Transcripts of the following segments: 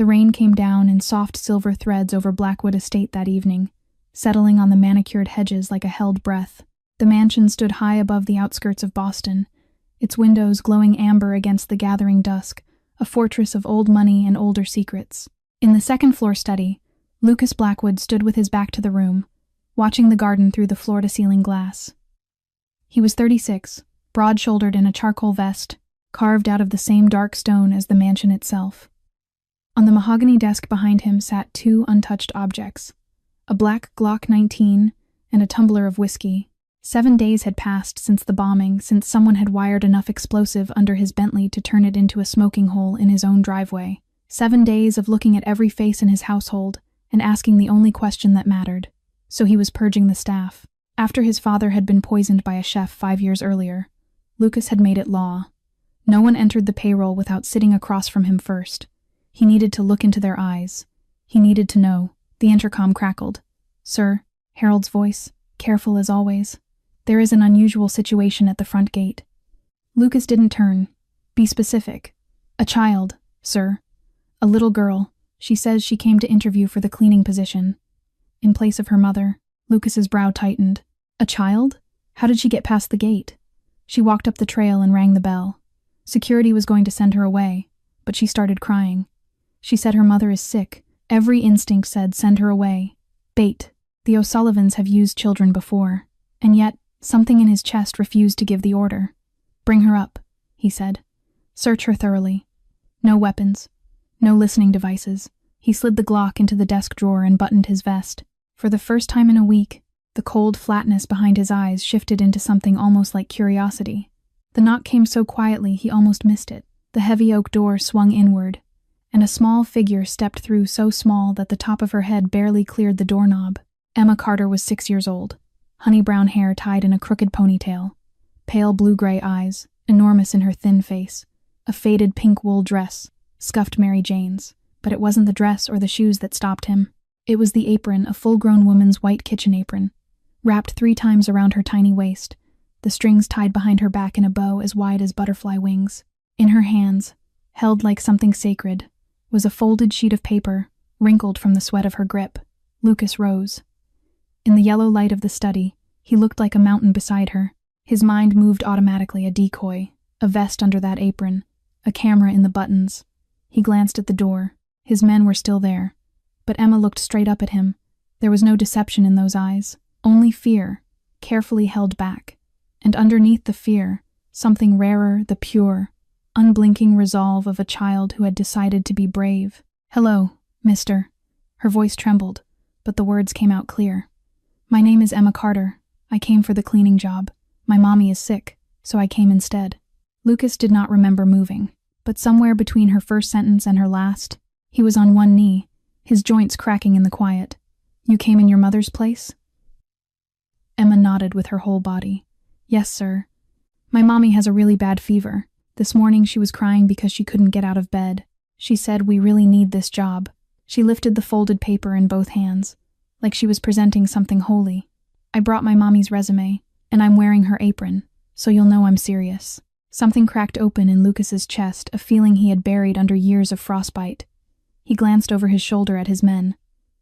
The rain came down in soft silver threads over Blackwood Estate that evening, settling on the manicured hedges like a held breath. The mansion stood high above the outskirts of Boston, its windows glowing amber against the gathering dusk, a fortress of old money and older secrets. In the second-floor study, Lucas Blackwood stood with his back to the room, watching the garden through the floor-to-ceiling glass. He was 36, broad-shouldered in a charcoal vest, carved out of the same dark stone as the mansion itself. On the mahogany desk behind him sat two untouched objects, a black Glock 19 and a tumbler of whiskey. 7 days had passed since the bombing, since someone had wired enough explosive under his Bentley to turn it into a smoking hole in his own driveway. 7 days of looking at every face in his household and asking the only question that mattered. So he was purging the staff. After his father had been poisoned by a chef 5 years earlier, Lucas had made it law. No one entered the payroll without sitting across from him first. He needed to look into their eyes. He needed to know. The intercom crackled. "Sir," Harold's voice, careful as always. "There is an unusual situation at the front gate." Lucas didn't turn. "Be specific." "A child, sir. A little girl. She says she came to interview for the cleaning position." In place of her mother, Lucas's brow tightened. "A child? How did she get past the gate?" She walked up the trail and rang the bell. Security was going to send her away, but she started crying. She said her mother is sick. Every instinct said send her away. Bait. The O'Sullivans have used children before, and yet something in his chest refused to give the order. "Bring her up," he said. "Search her thoroughly. No weapons. No listening devices." He slid the Glock into the desk drawer and buttoned his vest. For the first time in a week, the cold flatness behind his eyes shifted into something almost like curiosity. The knock came so quietly he almost missed it. The heavy oak door swung inward, and a small figure stepped through, so small that the top of her head barely cleared the doorknob. Emma Carter was 6 years old, honey brown hair tied in a crooked ponytail, pale blue-gray eyes, enormous in her thin face, a faded pink wool dress, scuffed Mary Jane's. But it wasn't the dress or the shoes that stopped him. It was the apron, a full-grown woman's white kitchen apron, wrapped 3 times around her tiny waist, the strings tied behind her back in a bow as wide as butterfly wings. In her hands, held like something sacred, was a folded sheet of paper, wrinkled from the sweat of her grip. Lucas rose. In the yellow light of the study, he looked like a mountain beside her. His mind moved automatically, a decoy, a vest under that apron, a camera in the buttons. He glanced at the door. His men were still there, but Emma looked straight up at him. There was no deception in those eyes, only fear, carefully held back. And underneath the fear, something rarer, the pure, unblinking resolve of a child who had decided to be brave. "Hello, mister." Her voice trembled, but the words came out clear. "My name is Emma Carter. I came for the cleaning job. My mommy is sick, so I came instead." Lucas did not remember moving, but somewhere between her first sentence and her last, he was on one knee, his joints cracking in the quiet. "You came in your mother's place?" Emma nodded with her whole body. "Yes, sir. My mommy has a really bad fever. This morning she was crying because she couldn't get out of bed. She said we really need this job." She lifted the folded paper in both hands, like she was presenting something holy. "I brought my mommy's resume, and I'm wearing her apron, so you'll know I'm serious." Something cracked open in Lucas's chest, a feeling he had buried under years of frostbite. He glanced over his shoulder at his men,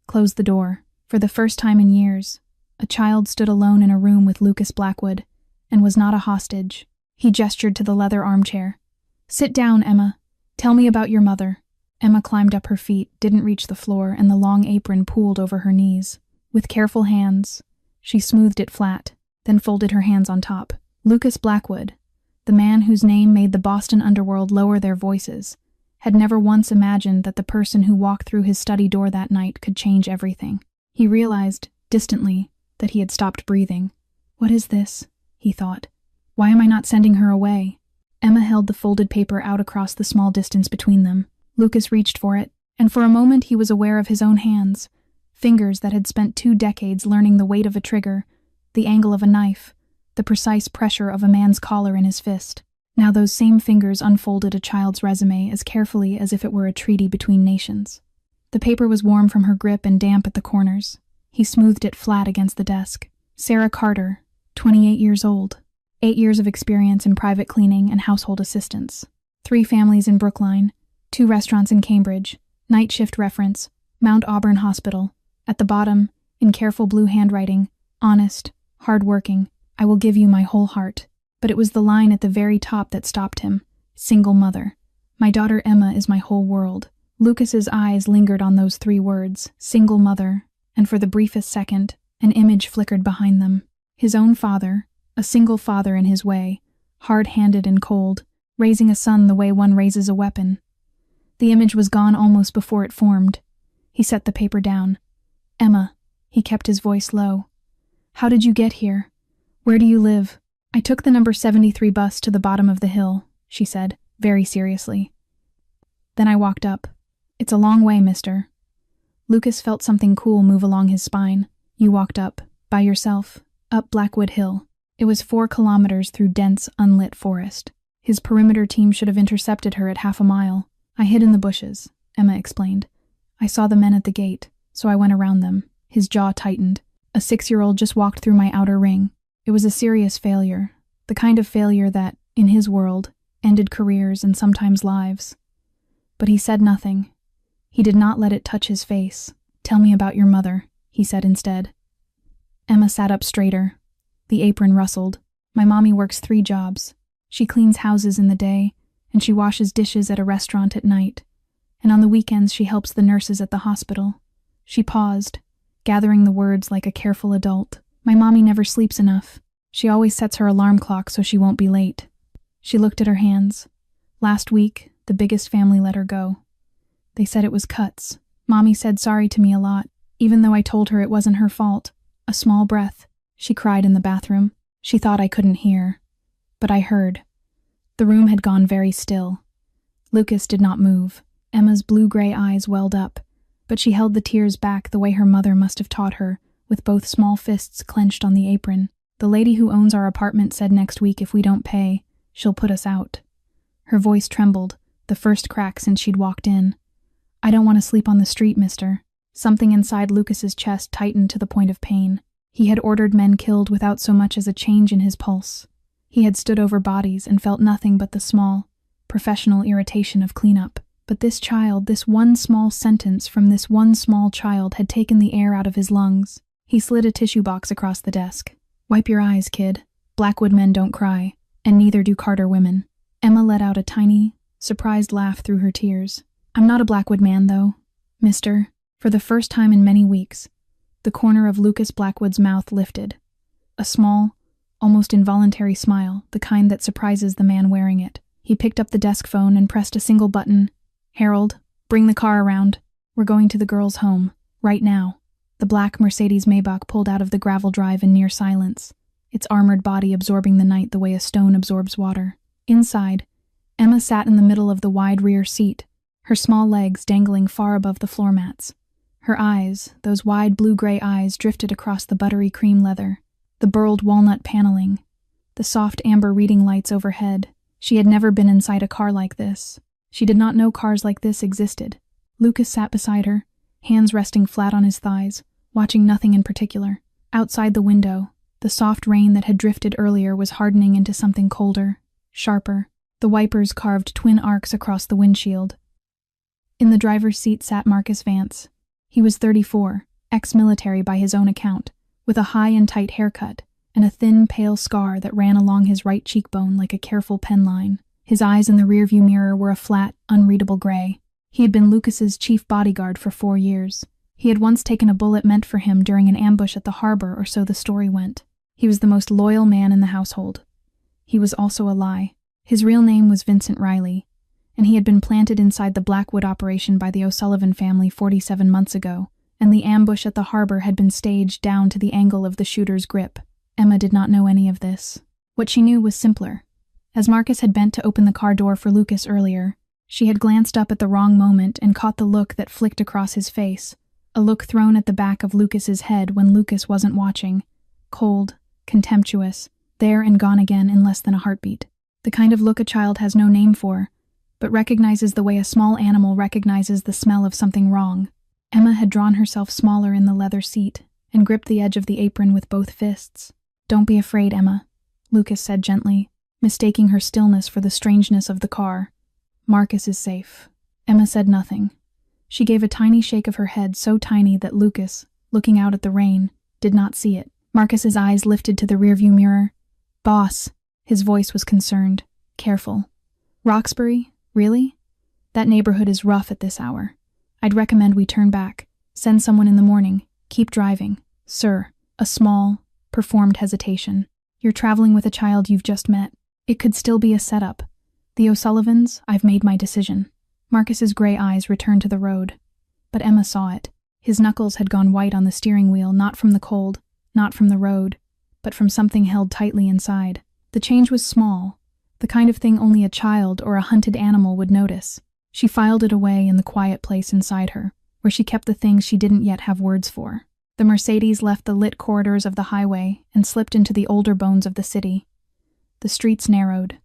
closed the door. For the first time in years, a child stood alone in a room with Lucas Blackwood, and was not a hostage. He gestured to the leather armchair. "Sit down, Emma. Tell me about your mother." Emma climbed up her feet, didn't reach the floor, and the long apron pooled over her knees. With careful hands, she smoothed it flat, then folded her hands on top. Lucas Blackwood, the man whose name made the Boston underworld lower their voices, had never once imagined that the person who walked through his study door that night could change everything. He realized, distantly, that he had stopped breathing. "What is this?" he thought. "Why am I not sending her away?" Emma held the folded paper out across the small distance between them. Lucas reached for it, and for a moment he was aware of his own hands, fingers that had spent 2 decades learning the weight of a trigger, the angle of a knife, the precise pressure of a man's collar in his fist. Now those same fingers unfolded a child's resume as carefully as if it were a treaty between nations. The paper was warm from her grip and damp at the corners. He smoothed it flat against the desk. Sarah Carter, 28 years old, 8 years of experience in private cleaning and household assistance, 3 families in Brookline, 2 restaurants in Cambridge, Night shift reference, Mount Auburn Hospital. At the bottom, in careful blue handwriting, honest, hard-working, I will give you my whole heart. But it was the line at the very top that stopped him. Single mother. My daughter Emma is my whole world. Lucas's eyes lingered on those 3 words, single mother, and for the briefest second, an image flickered behind them. His own father, a single father in his way, hard-handed and cold, raising a son the way one raises a weapon. The image was gone almost before it formed. He set the paper down. Emma, he kept his voice low. How did you get here? Where do you live? I took the number 73 bus to the bottom of the hill, she said, very seriously. Then I walked up. It's a long way, mister. Lucas felt something cool move along his spine. You walked up, by yourself, up Blackwood Hill. It was 4 kilometers through dense, unlit forest. His perimeter team should have intercepted her at half a mile. I hid in the bushes, Emma explained. I saw the men at the gate, so I went around them. His jaw tightened. A 6-year-old just walked through my outer ring. It was a serious failure, the kind of failure that, in his world, ended careers and sometimes lives. But he said nothing. He did not let it touch his face. Tell me about your mother, he said instead. Emma sat up straighter. The apron rustled. My mommy works 3 jobs. She cleans houses in the day, and she washes dishes at a restaurant at night. And on the weekends she helps the nurses at the hospital. She paused, gathering the words like a careful adult. My mommy never sleeps enough. She always sets her alarm clock so she won't be late. She looked at her hands. Last week, the biggest family let her go. They said it was cuts. Mommy said sorry to me a lot, even though I told her it wasn't her fault. A small breath. She cried in the bathroom. She thought I couldn't hear. But I heard. The room had gone very still. Lucas did not move. Emma's blue-gray eyes welled up, but she held the tears back the way her mother must have taught her, with both small fists clenched on the apron. The lady who owns our apartment said next week if we don't pay, she'll put us out. Her voice trembled, the first crack since she'd walked in. I don't want to sleep on the street, mister. Something inside Lucas's chest tightened to the point of pain. He had ordered men killed without so much as a change in his pulse. He had stood over bodies and felt nothing but the small, professional irritation of cleanup. But this child, this one small sentence from this one small child had taken the air out of his lungs. He slid a tissue box across the desk. Wipe your eyes, kid. Blackwood men don't cry, and neither do Carter women. Emma let out a tiny, surprised laugh through her tears. I'm not a Blackwood man, though, mister. For the first time in many weeks, the corner of Lucas Blackwood's mouth lifted. A small, almost involuntary smile, the kind that surprises the man wearing it. He picked up the desk phone and pressed a single button. Harold, bring the car around. We're going to the girls' home, right now. The black Mercedes Maybach pulled out of the gravel drive in near silence, its armored body absorbing the night the way a stone absorbs water. Inside, Emma sat in the middle of the wide rear seat, her small legs dangling far above the floor mats. Her eyes, those wide blue-gray eyes, drifted across the buttery cream leather, the burled walnut paneling, the soft amber reading lights overhead. She had never been inside a car like this. She did not know cars like this existed. Lucas sat beside her, hands resting flat on his thighs, watching nothing in particular. Outside the window, the soft rain that had drifted earlier was hardening into something colder, sharper. The wipers carved twin arcs across the windshield. In the driver's seat sat Marcus Vance. He was 34, ex-military by his own account, with a high and tight haircut and a thin, pale scar that ran along his right cheekbone like a careful pen line. His eyes in the rearview mirror were a flat, unreadable gray. He had been Lucas's chief bodyguard for 4 years. He had once taken a bullet meant for him during an ambush at the harbor, or so the story went. He was the most loyal man in the household. He was also a lie. His real name was Vincent Riley, and he had been planted inside the Blackwood operation by the O'Sullivan family 47 months ago, and the ambush at the harbor had been staged down to the angle of the shooter's grip. Emma did not know any of this. What she knew was simpler. As Marcus had bent to open the car door for Lucas earlier, she had glanced up at the wrong moment and caught the look that flicked across his face, a look thrown at the back of Lucas's head when Lucas wasn't watching. Cold, contemptuous, there and gone again in less than a heartbeat. The kind of look a child has no name for, but recognizes the way a small animal recognizes the smell of something wrong. Emma had drawn herself smaller in the leather seat and gripped the edge of the apron with both fists. Don't be afraid, Emma, Lucas said gently, mistaking her stillness for the strangeness of the car. Marcus is safe. Emma said nothing. She gave a tiny shake of her head, so tiny that Lucas, looking out at the rain, did not see it. Marcus's eyes lifted to the rearview mirror. "Boss," his voice was concerned. "Careful." "Roxbury? Really? That neighborhood is rough at this hour. I'd recommend we turn back. Send someone in the morning. Keep driving." "Sir," a small, performed hesitation. "You're traveling with a child you've just met. It could still be a setup. The O'Sullivans, I've made my decision." Marcus's gray eyes returned to the road. But Emma saw it. His knuckles had gone white on the steering wheel, not from the cold, not from the road, but from something held tightly inside. The change was small, the kind of thing only a child or a hunted animal would notice. She filed it away in the quiet place inside her, where she kept the things she didn't yet have words for. The Mercedes left the lit corridors of the highway and slipped into the older bones of the city. The streets narrowed.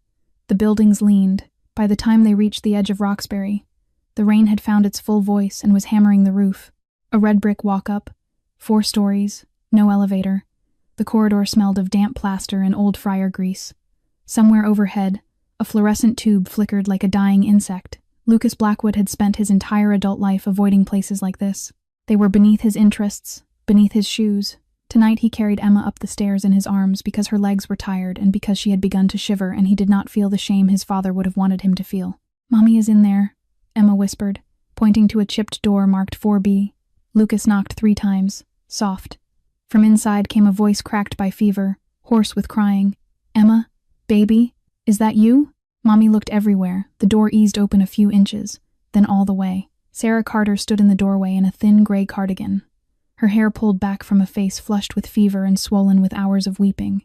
The buildings leaned. By the time they reached the edge of Roxbury, the rain had found its full voice and was hammering the roof. A red brick walk-up, 4 stories, no elevator. The corridor smelled of damp plaster and old fryer grease. Somewhere overhead, a fluorescent tube flickered like a dying insect. Lucas Blackwood had spent his entire adult life avoiding places like this. They were beneath his interests, beneath his shoes. Tonight he carried Emma up the stairs in his arms because her legs were tired and because she had begun to shiver, and he did not feel the shame his father would have wanted him to feel. "Mommy is in there," Emma whispered, pointing to a chipped door marked 4B. Lucas knocked 3 times, soft. From inside came a voice cracked by fever, hoarse with crying. "Emma? Baby? Is that you?" Mommy looked everywhere. The door eased open a few inches, then all the way. Sarah Carter stood in the doorway in a thin gray cardigan, her hair pulled back from a face flushed with fever and swollen with hours of weeping.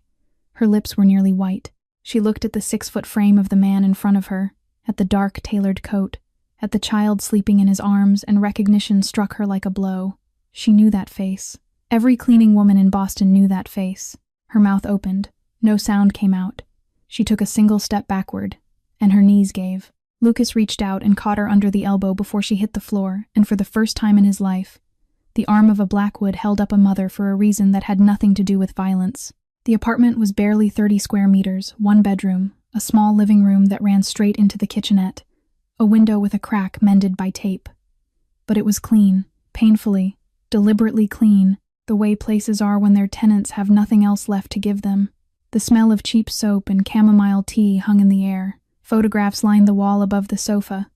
Her lips were nearly white. She looked at the 6-foot frame of the man in front of her, at the dark, tailored coat, at the child sleeping in his arms, and recognition struck her like a blow. She knew that face. Every cleaning woman in Boston knew that face. Her mouth opened. No sound came out. She took a single step backward, and her knees gave. Lucas reached out and caught her under the elbow before she hit the floor, and for the first time in his life, the arm of a Blackwood held up a mother for a reason that had nothing to do with violence. The apartment was barely 30 square meters, 1 bedroom, a small living room that ran straight into the kitchenette, a window with a crack mended by tape. But it was clean, painfully, deliberately clean, the way places are when their tenants have nothing else left to give them. The smell of cheap soap and chamomile tea hung in the air. Photographs lined the wall above the sofa.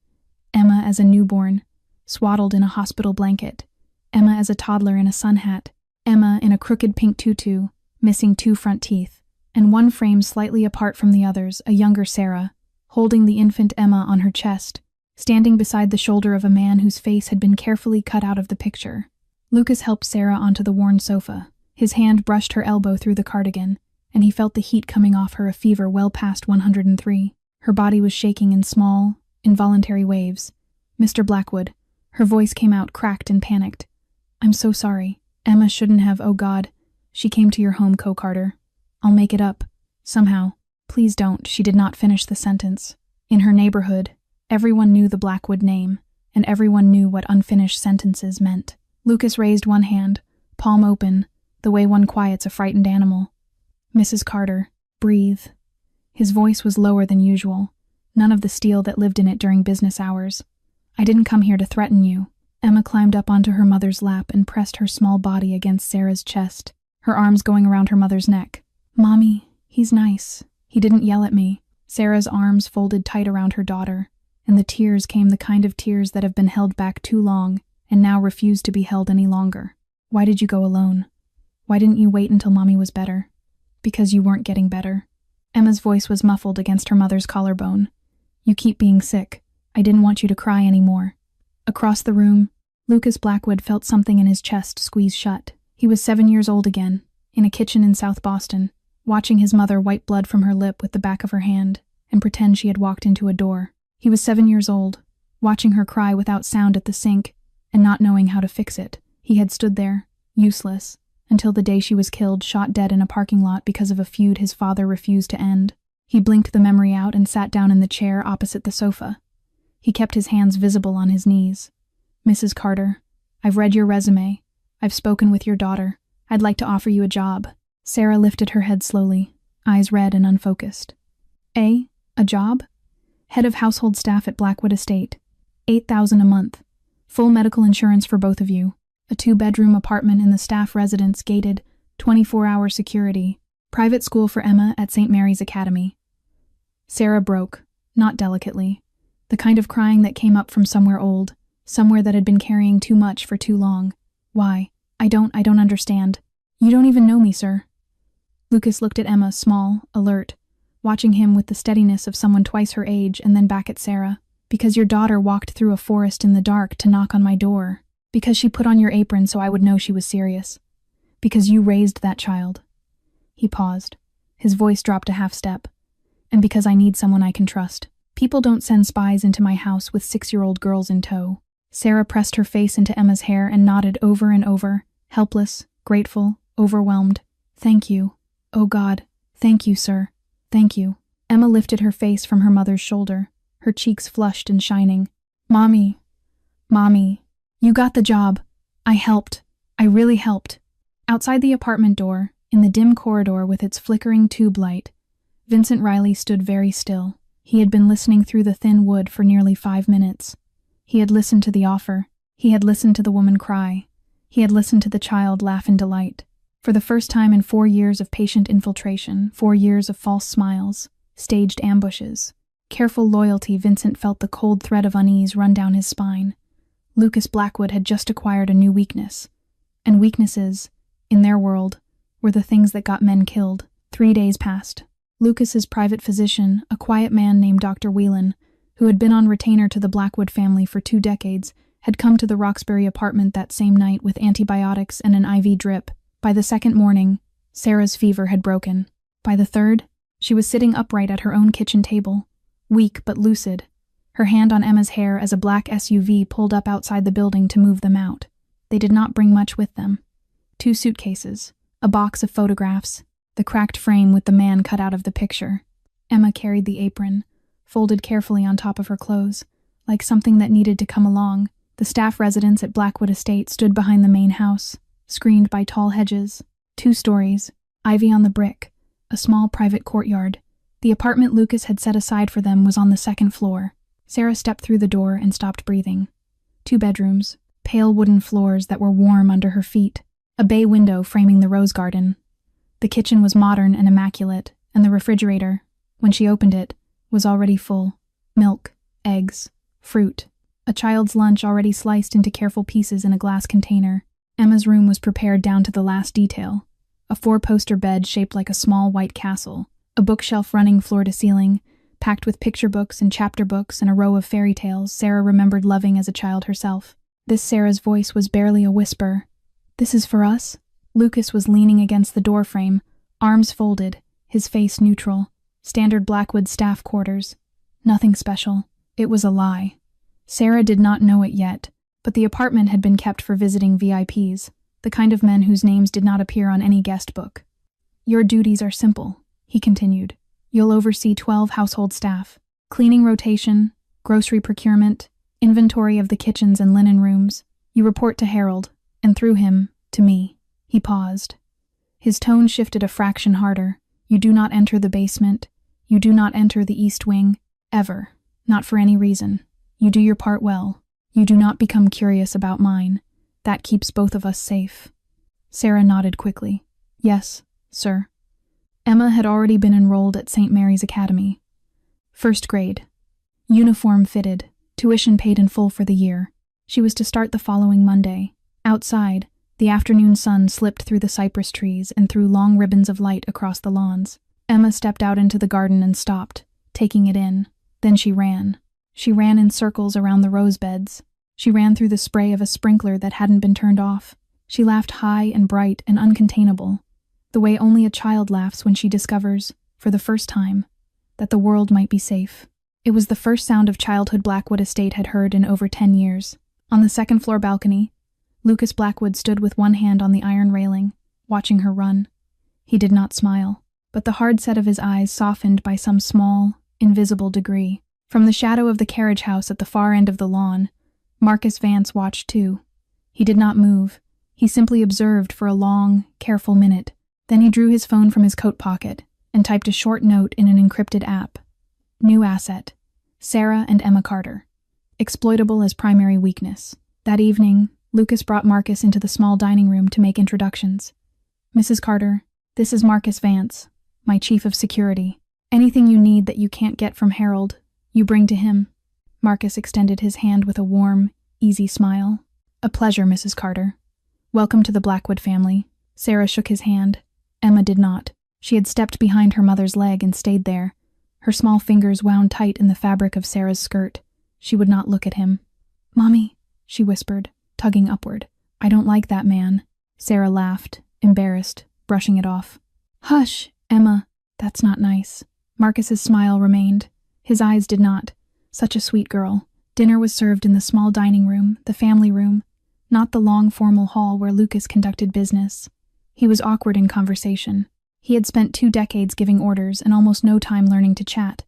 Emma as a newborn, swaddled in a hospital blanket. Emma as a toddler in a sun hat. Emma in a crooked pink tutu, missing 2 front teeth, and one frame slightly apart from the others, a younger Sarah, holding the infant Emma on her chest, standing beside the shoulder of a man whose face had been carefully cut out of the picture. Lucas helped Sarah onto the worn sofa. His hand brushed her elbow through the cardigan, and he felt the heat coming off her, a fever well past 103. Her body was shaking in small, involuntary waves. "Mr. Blackwood," her voice came out cracked and panicked. "I'm so sorry. Emma shouldn't have, oh God. She came to your home, Co-Carter. I'll make it up. Somehow. Please don't." She did not finish the sentence. In her neighborhood, everyone knew the Blackwood name, and everyone knew what unfinished sentences meant. Lucas raised one hand, palm open, the way one quiets a frightened animal. "Mrs. Carter, breathe." His voice was lower than usual, none of the steel that lived in it during business hours. "I didn't come here to threaten you." Emma climbed up onto her mother's lap and pressed her small body against Sarah's chest, her arms going around her mother's neck. "Mommy, he's nice. He didn't yell at me." Sarah's arms folded tight around her daughter, and the tears came, the kind of tears that have been held back too long and now refuse to be held any longer. "Why did you go alone? Why didn't you wait until Mommy was better?" "Because you weren't getting better." Emma's voice was muffled against her mother's collarbone. "You keep being sick. I didn't want you to cry anymore." Across the room, Lucas Blackwood felt something in his chest squeeze shut. He was 7 years old again, in a kitchen in South Boston, watching his mother wipe blood from her lip with the back of her hand and pretend she had walked into a door. He was 7 years old, watching her cry without sound at the sink and not knowing how to fix it. He had stood there, useless, until the day she was killed, shot dead in a parking lot because of a feud his father refused to end. He blinked the memory out and sat down in the chair opposite the sofa. He kept his hands visible on his knees. "Mrs. Carter, I've read your resume. I've spoken with your daughter. I'd like to offer you a job." Sarah lifted her head slowly, eyes red and unfocused. A job? Head of household staff at Blackwood Estate. $8,000 a month. Full medical insurance for both of you. A 2-bedroom apartment in the staff residence, gated, 24-hour security. Private school for Emma at St. Mary's Academy. Sarah broke, not delicately. The kind of crying that came up from somewhere old, somewhere that had been carrying too much for too long. Why? I don't understand. You don't even know me, sir. Lucas looked at Emma, small, alert, watching him with the steadiness of someone twice her age, and then back at Sarah. Because your daughter walked through a forest in the dark to knock on my door. Because she put on your apron so I would know she was serious. Because you raised that child. He paused. His voice dropped a half step. And because I need someone I can trust. People don't send spies into my house with 6-year-old girls in tow. Sarah pressed her face into Emma's hair and nodded over and over, helpless, grateful, overwhelmed. Thank you. Oh God. Thank you, sir. Thank you. Emma lifted her face from her mother's shoulder, her cheeks flushed and shining. Mommy. Mommy. You got the job. I helped. I really helped. Outside the apartment door, in the dim corridor with its flickering tube light, Vincent Riley stood very still. He had been listening through the thin wood for nearly 5 minutes. He had listened to the offer. He had listened to the woman cry. He had listened to the child laugh in delight. For the first time in 4 years of patient infiltration, 4 years of false smiles, staged ambushes, careful loyalty, Vincent felt the cold thread of unease run down his spine. Lucas Blackwood had just acquired a new weakness. And weaknesses, in their world, were the things that got men killed. 3 days passed. Lucas's private physician, a quiet man named Dr. Whelan, who had been on retainer to the Blackwood family for 2 decades, had come to the Roxbury apartment that same night with antibiotics and an IV drip. By the 2nd morning, Sarah's fever had broken. By the 3rd, she was sitting upright at her own kitchen table, weak but lucid, her hand on Emma's hair as a black SUV pulled up outside the building to move them out. They did not bring much with them. 2 suitcases, a box of photographs, the cracked frame with the man cut out of the picture. Emma carried the apron, folded carefully on top of her clothes, like something that needed to come along. The staff residence at Blackwood Estate stood behind the main house, screened by tall hedges, 2 stories, ivy on the brick, a small private courtyard. The apartment Lucas had set aside for them was on the 2nd floor. Sarah stepped through the door and stopped breathing. 2 bedrooms, pale wooden floors that were warm under her feet, a bay window framing the rose garden. The kitchen was modern and immaculate, and the refrigerator, when she opened it, was already full. Milk, eggs, fruit, a child's lunch already sliced into careful pieces in a glass container. Emma's room was prepared down to the last detail. A 4-poster bed shaped like a small white castle, a bookshelf running floor to ceiling, packed with picture books and chapter books and a row of fairy tales Sarah remembered loving as a child herself. This Sarah's voice was barely a whisper. This is for us? Lucas was leaning against the doorframe, arms folded, his face neutral. Standard Blackwood staff quarters. Nothing special. It was a lie. Sarah did not know it yet, but the apartment had been kept for visiting VIPs, the kind of men whose names did not appear on any guest book. Your duties are simple, he continued. You'll oversee 12 household staff, cleaning rotation, grocery procurement, inventory of the kitchens and linen rooms. You report to Harold, and through him, to me. He paused. His tone shifted a fraction harder. You do not enter the basement. You do not enter the East Wing, ever. Not for any reason. You do your part well. You do not become curious about mine. That keeps both of us safe. Sarah nodded quickly. Yes, sir. Emma had already been enrolled at St. Mary's Academy. 1st grade. Uniform fitted. Tuition paid in full for the year. She was to start the following Monday. Outside, the afternoon sun slipped through the cypress trees and threw long ribbons of light across the lawns. Emma stepped out into the garden and stopped, taking it in. Then she ran. She ran in circles around the rose beds. She ran through the spray of a sprinkler that hadn't been turned off. She laughed high and bright and uncontainable, the way only a child laughs when she discovers, for the first time, that the world might be safe. It was the first sound of childhood Blackwood Estate had heard in over 10 years. On the 2nd floor balcony, Lucas Blackwood stood with one hand on the iron railing, watching her run. He did not smile, but the hard set of his eyes softened by some small, invisible degree. From the shadow of the carriage house at the far end of the lawn, Marcus Vance watched too. He did not move. He simply observed for a long, careful minute. Then he drew his phone from his coat pocket and typed a short note in an encrypted app. New asset. Sarah and Emma Carter. Exploitable as primary weakness. That evening, Lucas brought Marcus into the small dining room to make introductions. Mrs. Carter, this is Marcus Vance, my chief of security. Anything you need that you can't get from Harold, you bring to him. Marcus extended his hand with a warm, easy smile. A pleasure, Mrs. Carter. Welcome to the Blackwood family. Sarah shook his hand. Emma did not. She had stepped behind her mother's leg and stayed there. Her small fingers wound tight in the fabric of Sarah's skirt. She would not look at him. Mommy, she whispered, tugging upward. I don't like that man. Sarah laughed, embarrassed, brushing it off. Hush, Emma. That's not nice. Marcus's smile remained. His eyes did not. Such a sweet girl. Dinner was served in the small dining room, the family room, not the long formal hall where Lucas conducted business. He was awkward in conversation. He had spent 2 decades giving orders and almost no time learning to chat.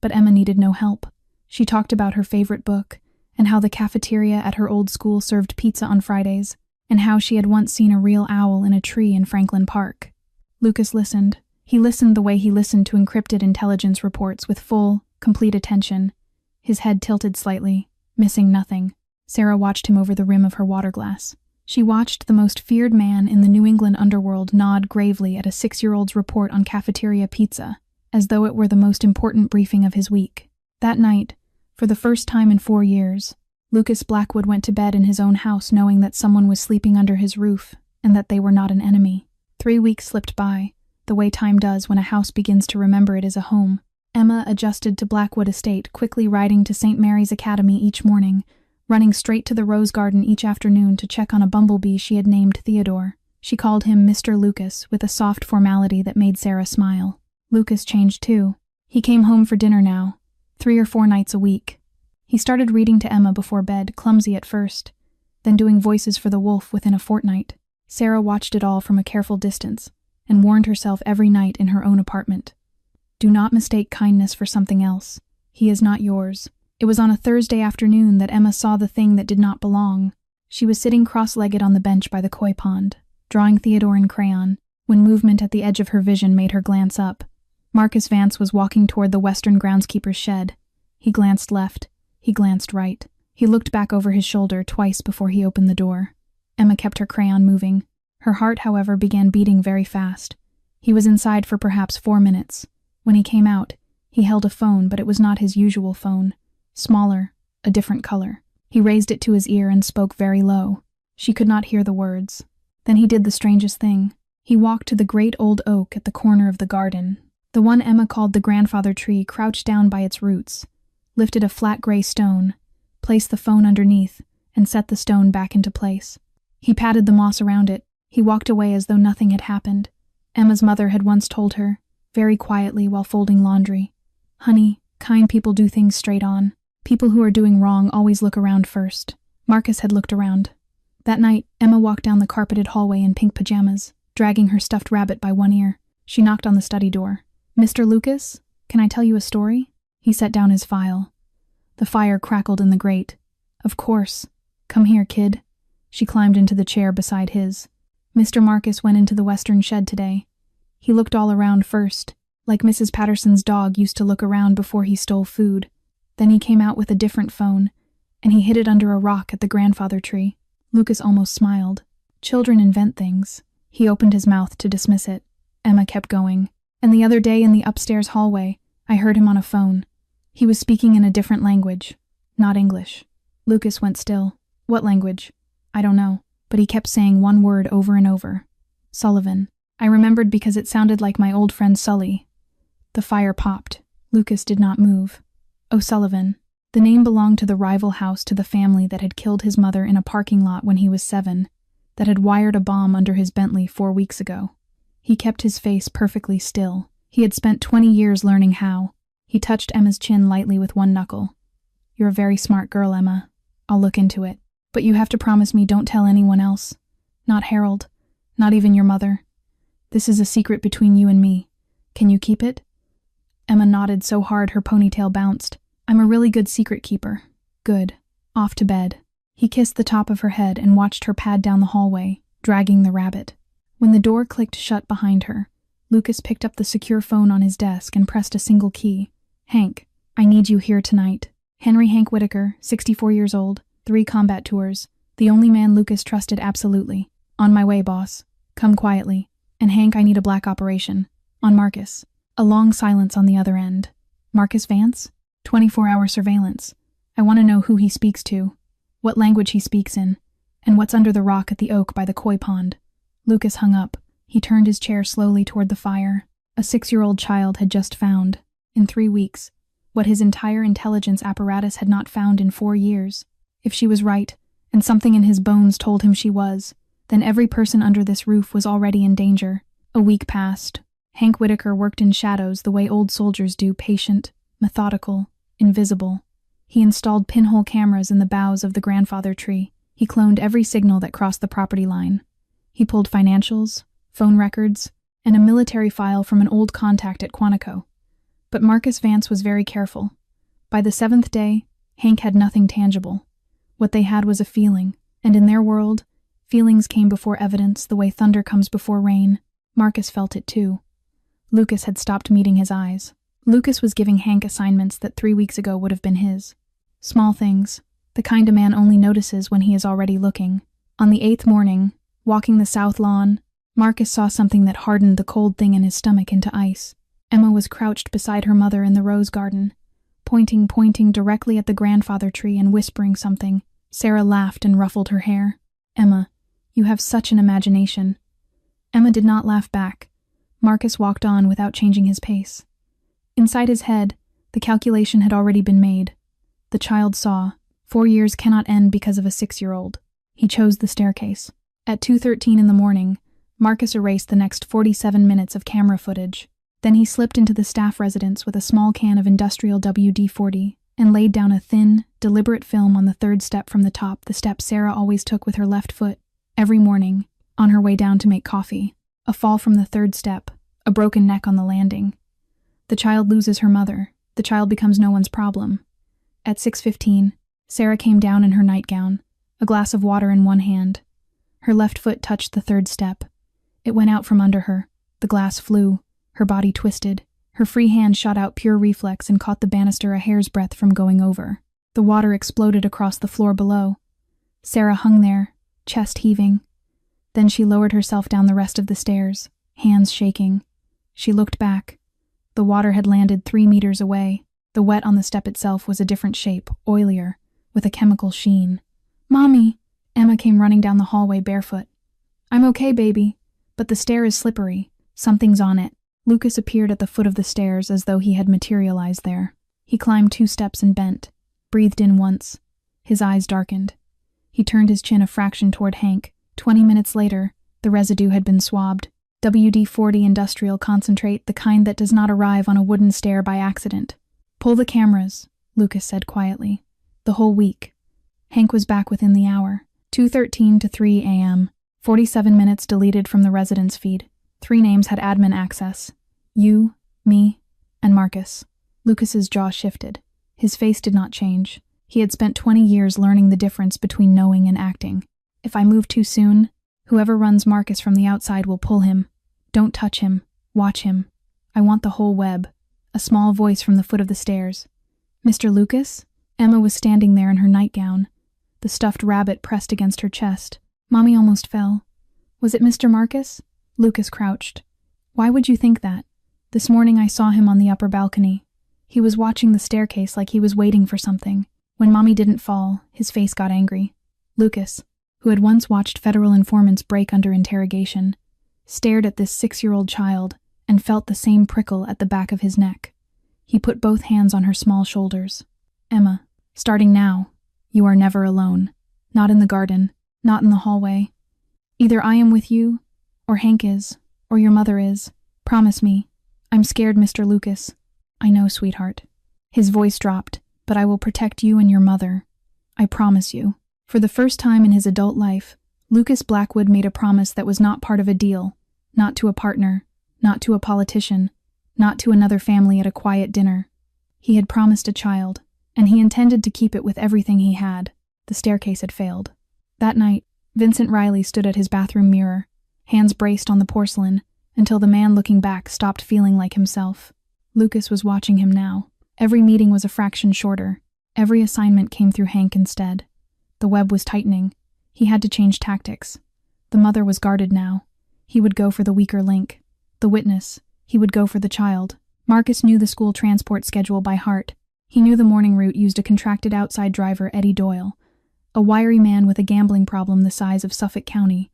But Emma needed no help. She talked about her favorite book, and how the cafeteria at her old school served pizza on Fridays, and how she had once seen a real owl in a tree in Franklin Park. Lucas listened. He listened the way he listened to encrypted intelligence reports with full, complete attention, his head tilted slightly, missing nothing. Sarah watched him over the rim of her water glass. She watched the most feared man in the New England underworld nod gravely at a 6-year-old's report on cafeteria pizza, as though it were the most important briefing of his week. That night, for the first time in 4 years, Lucas Blackwood went to bed in his own house knowing that someone was sleeping under his roof and that they were not an enemy. 3 weeks slipped by, the way time does when a house begins to remember it is a home. Emma adjusted to Blackwood Estate, quickly riding to St. Mary's Academy each morning, running straight to the Rose Garden each afternoon to check on a bumblebee she had named Theodore. She called him Mr. Lucas with a soft formality that made Sarah smile. Lucas changed too. He came home for dinner now, 3 or 4 nights a week. He started reading to Emma before bed, clumsy at first, then doing voices for the wolf within a fortnight. Sarah watched it all from a careful distance, and warned herself every night in her own apartment. Do not mistake kindness for something else. He is not yours. It was on a Thursday afternoon that Emma saw the thing that did not belong. She was sitting cross-legged on the bench by the koi pond, drawing Theodore in crayon, when movement at the edge of her vision made her glance up. Marcus Vance was walking toward the western groundskeeper's shed. He glanced left. He glanced right. He looked back over his shoulder twice before he opened the door. Emma kept her crayon moving. Her heart, however, began beating very fast. He was inside for perhaps 4 minutes. When he came out, he held a phone, but it was not his usual phone. Smaller, a different color. He raised it to his ear and spoke very low. She could not hear the words. Then he did the strangest thing. He walked to the great old oak at the corner of the garden. The one Emma called the grandfather tree crouched down by its roots, lifted a flat gray stone, placed the phone underneath, and set the stone back into place. He patted the moss around it. He walked away as though nothing had happened. Emma's mother had once told her, very quietly while folding laundry, "Honey, kind people do things straight on. People who are doing wrong always look around first." Marcus had looked around. That night, Emma walked down the carpeted hallway in pink pajamas, dragging her stuffed rabbit by one ear. She knocked on the study door. "Mr. Lucas, can I tell you a story?" He set down his file. The fire crackled in the grate. "Of course. Come here, kid." She climbed into the chair beside his. Mr. Marcus went into the western shed today. He looked all around first, like Mrs. Patterson's dog used to look around before he stole food. Then he came out with a different phone, and he hid it under a rock at the grandfather tree. Lucas almost smiled. Children invent things. He opened his mouth to dismiss it. Emma kept going. And the other day in the upstairs hallway, I heard him on a phone. He was speaking in a different language, not English. Lucas went still. What language? I don't know, but he kept saying one word over and over. Sullivan. I remembered because it sounded like my old friend Sully. The fire popped. Lucas did not move. O'Sullivan. The name belonged to the rival house to the family that had killed his mother in a parking lot when he was 7, that had wired a bomb under his Bentley 4 weeks ago. He kept his face perfectly still. He had spent 20 years learning how. He touched Emma's chin lightly with one knuckle. You're a very smart girl, Emma. I'll look into it. But you have to promise me don't tell anyone else. Not Harold. Not even your mother. This is a secret between you and me. Can you keep it? Emma nodded so hard her ponytail bounced. I'm a really good secret keeper. Good. Off to bed. He kissed the top of her head and watched her pad down the hallway, dragging the rabbit. When the door clicked shut behind her, Lucas picked up the secure phone on his desk and pressed a single key. Hank, I need you here tonight. Henry Hank Whitaker, 64 years old, 3 combat tours, The only man Lucas trusted absolutely. On my way, boss. Come quietly. And Hank, I need a black operation. On Marcus. A long silence on the other end. Marcus Vance? 24-hour surveillance. I want to know who he speaks to, what language he speaks in, and what's under the rock at the oak by the koi pond. Lucas hung up. He turned his chair slowly toward the fire. A 6-year-old child had just found, in 3 weeks, what his entire intelligence apparatus had not found in 4 years. If she was right, and something in his bones told him she was, then every person under this roof was already in danger. A week passed. Hank Whitaker worked in shadows the way old soldiers do, patient, methodical, invisible. He installed pinhole cameras in the boughs of the grandfather tree. He cloned every signal that crossed the property line. He pulled financials, phone records, and a military file from an old contact at Quantico. But Marcus Vance was very careful. By the 7th day, Hank had nothing tangible. What they had was a feeling, and in their world, feelings came before evidence the way thunder comes before rain. Marcus felt it too. Lucas had stopped meeting his eyes. Lucas was giving Hank assignments that 3 weeks ago would have been his. Small things, the kind a man only notices when he is already looking. On the 8th morning, walking the south lawn, Marcus saw something that hardened the cold thing in his stomach into ice. Emma was crouched beside her mother in the rose garden, pointing directly at the grandfather tree and whispering something. Sarah laughed and ruffled her hair. Emma, you have such an imagination. Emma did not laugh back. Marcus walked on without changing his pace. Inside his head, the calculation had already been made. The child saw, 4 years cannot end because of a 6-year-old. He chose the staircase. At 2:13 in the morning, Marcus erased the next 47 minutes of camera footage. Then he slipped into the staff residence with a small can of industrial WD-40 and laid down a thin, deliberate film on the 3rd step from the top, the step Sarah always took with her left foot, every morning, on her way down to make coffee. A fall from the 3rd step, a broken neck on the landing. The child loses her mother. The child becomes no one's problem. At 6:15, Sarah came down in her nightgown, a glass of water in one hand. Her left foot touched the 3rd step. It went out from under her. The glass flew. Her body twisted. Her free hand shot out pure reflex and caught the banister a hair's breadth from going over. The water exploded across the floor below. Sarah hung there, chest heaving. Then she lowered herself down the rest of the stairs, hands shaking. She looked back. The water had landed 3 meters away. The wet on the step itself was a different shape, oilier, with a chemical sheen. "Mommy!" Emma came running down the hallway barefoot. "I'm okay, baby, but the stair is slippery. Something's on it." Lucas appeared at the foot of the stairs as though he had materialized there. He climbed 2 steps and bent, breathed in once. His eyes darkened. He turned his chin a fraction toward Hank. 20 minutes later, the residue had been swabbed. WD-40 industrial concentrate, the kind that does not arrive on a wooden stair by accident. "Pull the cameras," Lucas said quietly. The whole week. Hank was back within the hour. 2:13 to 3 a.m. 47 minutes deleted from the residence feed. 3 names had admin access. You, me, and Marcus. Lucas's jaw shifted. His face did not change. He had spent 20 years learning the difference between knowing and acting. If I move too soon, whoever runs Marcus from the outside will pull him. Don't touch him. Watch him. I want the whole web. A small voice from the foot of the stairs. "Mr. Lucas?" Emma was standing there in her nightgown, the stuffed rabbit pressed against her chest. Mommy almost fell. "Was it Mr. Marcus?" Lucas crouched. "Why would you think that? This morning I saw him on the upper balcony. He was watching the staircase like he was waiting for something. When Mommy didn't fall, his face got angry." Lucas, who had once watched federal informants break under interrogation, stared at this 6-year-old child and felt the same prickle at the back of his neck. He put both hands on her small shoulders. "Emma, starting now, you are never alone. Not in the garden, not in the hallway. Either I am with you, or Hank is, or your mother is. Promise me. I'm scared, Mr. Lucas." "I know, sweetheart." His voice dropped. "But I will protect you and your mother. I promise you." For the first time in his adult life, Lucas Blackwood made a promise that was not part of a deal, not to a partner, not to a politician, not to another family at a quiet dinner. He had promised a child, and he intended to keep it with everything he had. The staircase had failed. That night, Vincent Riley stood at his bathroom mirror, hands braced on the porcelain, until the man looking back stopped feeling like himself. Lucas was watching him now. Every meeting was a fraction shorter. Every assignment came through Hank instead. The web was tightening. He had to change tactics. The mother was guarded now. He would go for the weaker link. The witness. He would go for the child. Marcus knew the school transport schedule by heart. He knew the morning route used a contracted outside driver, Eddie Doyle, a wiry man with a gambling problem the size of Suffolk County,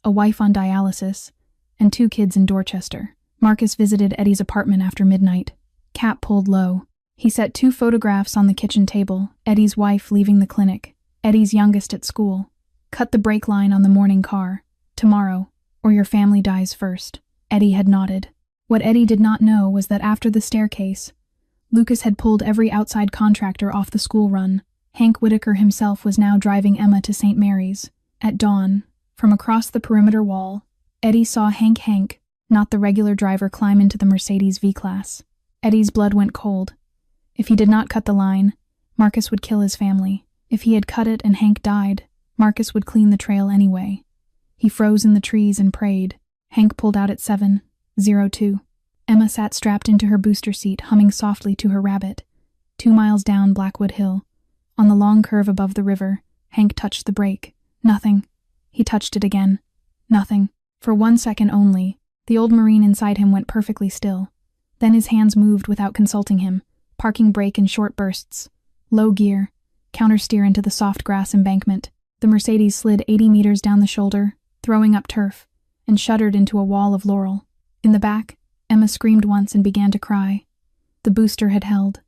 a wife on dialysis, and 2 kids in Dorchester. Marcus visited Eddie's apartment after midnight. Cap pulled low. He set 2 photographs on the kitchen table, Eddie's wife leaving the clinic, Eddie's youngest at school. Cut the brake line on the morning car. Tomorrow, or your family dies first. Eddie had nodded. What Eddie did not know was that after the staircase, Lucas had pulled every outside contractor off the school run. Hank Whitaker himself was now driving Emma to St. Mary's. At dawn, from across the perimeter wall, Eddie saw Hank, not the regular driver, climb into the Mercedes V-Class. Eddie's blood went cold. If he did not cut the line, Marcus would kill his family. If he had cut it and Hank died, Marcus would clean the trail anyway. He froze in the trees and prayed. Hank pulled out at 7:02. Emma sat strapped into her booster seat, humming softly to her rabbit. 2 miles down Blackwood Hill, on the long curve above the river, Hank touched the brake. Nothing. He touched it again. Nothing. For 1 second only, the old Marine inside him went perfectly still. Then his hands moved without consulting him, parking brake in short bursts. Low gear, countersteer into the soft grass embankment. The Mercedes slid 80 meters down the shoulder, throwing up turf, and shuddered into a wall of laurel. In the back, Emma screamed once and began to cry. The booster had held.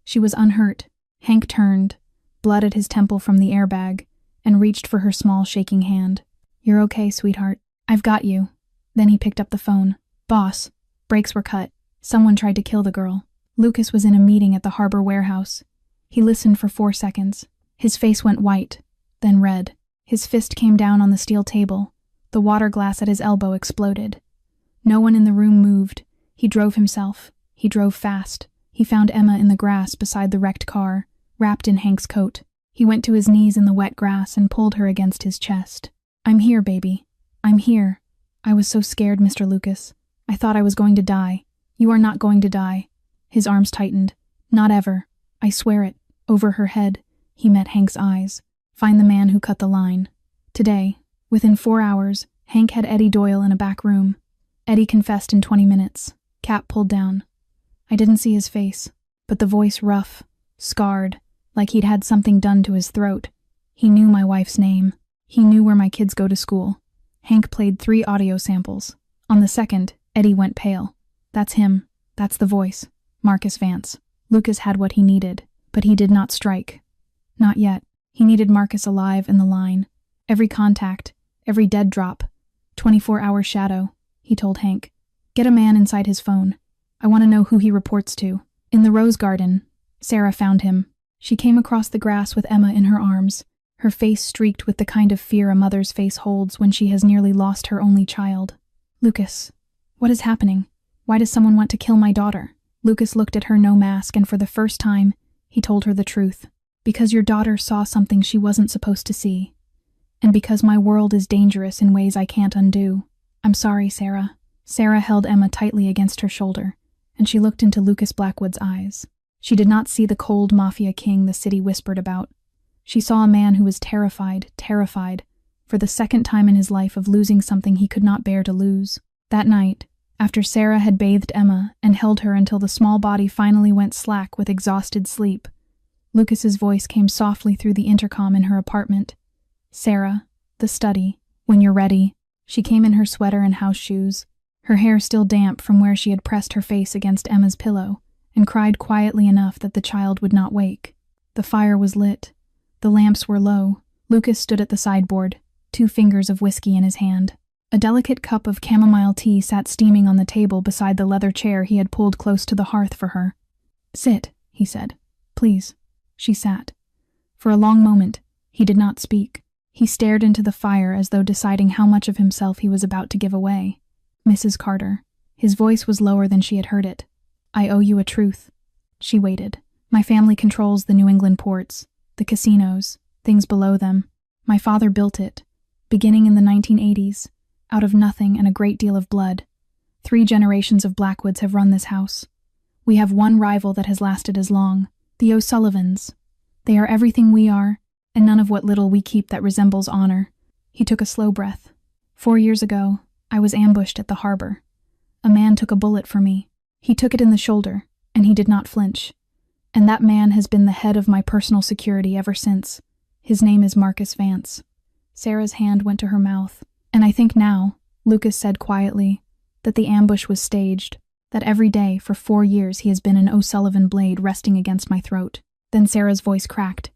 She was unhurt. Hank turned, blood at his temple from the airbag, and reached for her small, shaking hand. "You're okay, sweetheart. I've got you." Then he picked up the phone. "Boss, brakes were cut. Someone tried to kill the girl." Lucas was in a meeting at the harbor warehouse. He listened for 4 seconds. His face went white, then red. His fist came down on the steel table. The water glass at his elbow exploded. No one in the room moved. He drove himself. He drove fast. He found Emma in the grass beside the wrecked car, wrapped in Hank's coat. He went to his knees in the wet grass and pulled her against his chest. "I'm here, baby. I'm here. I was so scared, Mr. Lucas. I thought I was going to die. You are not going to die." His arms tightened. "Not ever. I swear it." Over her head, he met Hank's eyes. "Find the man who cut the line. Today, within 4 hours, Hank had Eddie Doyle in a back room. Eddie confessed in 20 minutes. Cap pulled down. I didn't see his face, but the voice rough, scarred, like he'd had something done to his throat. He knew my wife's name. He knew where my kids go to school." Hank played 3 audio samples. On the second, Eddie went pale. "That's him. That's the voice. Marcus Vance." Lucas had what he needed, but he did not strike. Not yet. He needed Marcus alive in the line. Every contact, every dead drop. 24-hour shadow, he told Hank. "Get a man inside his phone. I want to know who he reports to." In the rose garden, Sarah found him. She came across the grass with Emma in her arms, her face streaked with the kind of fear a mother's face holds when she has nearly lost her only child. "Lucas, what is happening? Why does someone want to kill my daughter?" Lucas looked at her, no mask, and for the first time, he told her the truth. "Because your daughter saw something she wasn't supposed to see. And because my world is dangerous in ways I can't undo. I'm sorry, Sarah." Sarah held Emma tightly against her shoulder, and she looked into Lucas Blackwood's eyes. She did not see the cold Mafia king the city whispered about. She saw a man who was terrified, for the second time in his life, of losing something he could not bear to lose. That night, after Sarah had bathed Emma and held her until the small body finally went slack with exhausted sleep, Lucas's voice came softly through the intercom in her apartment. "Sarah, the study. When you're ready." She came in her sweater and house shoes, her hair still damp from where she had pressed her face against Emma's pillow, and cried quietly enough that the child would not wake. The fire was lit. The lamps were low. Lucas stood at the sideboard, 2 fingers of whiskey in his hand. A delicate cup of chamomile tea sat steaming on the table beside the leather chair he had pulled close to the hearth for her. "Sit," he said. "Please." She sat. For a long moment, he did not speak. He stared into the fire as though deciding how much of himself he was about to give away. "Mrs. Carter." His voice was lower than she had heard it. "I owe you a truth." She waited. "My family controls the New England ports, the casinos, things below them. My father built it, beginning in the 1980s, out of nothing and a great deal of blood. 3 generations of Blackwoods have run this house. We have one rival that has lasted as long, the O'Sullivans. They are everything we are, and none of what little we keep that resembles honor. He took a slow breath. 4 years ago, I was ambushed at the harbor. A man took a bullet for me. He took it in the shoulder, and he did not flinch. And that man has been the head of my personal security ever since. His name is Marcus Vance. Sarah's hand went to her mouth. And I think now, Lucas said quietly, that the ambush was staged, that every day for 4 years he has been an O'Sullivan blade resting against my throat. Then Sarah's voice cracked.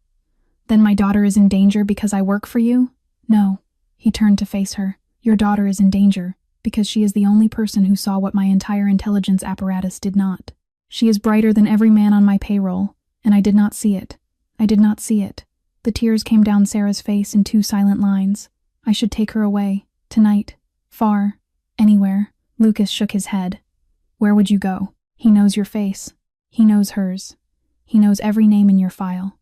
Then my daughter is in danger because I work for you? No. He turned to face her. Your daughter is in danger because she is the only person who saw what my entire intelligence apparatus did not. She is brighter than every man on my payroll, and I did not see it. I did not see it. The tears came down Sarah's face in 2 silent lines. I should take her away, tonight, far, anywhere. Lucas shook his head. Where would you go? He knows your face. He knows hers. He knows every name in your file.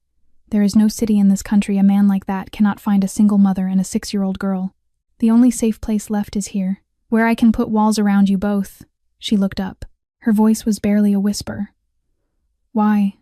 There is no city in this country a man like that cannot find a single mother and a 6-year-old girl. The only safe place left is here, where I can put walls around you both. She looked up. Her voice was barely a whisper. Why?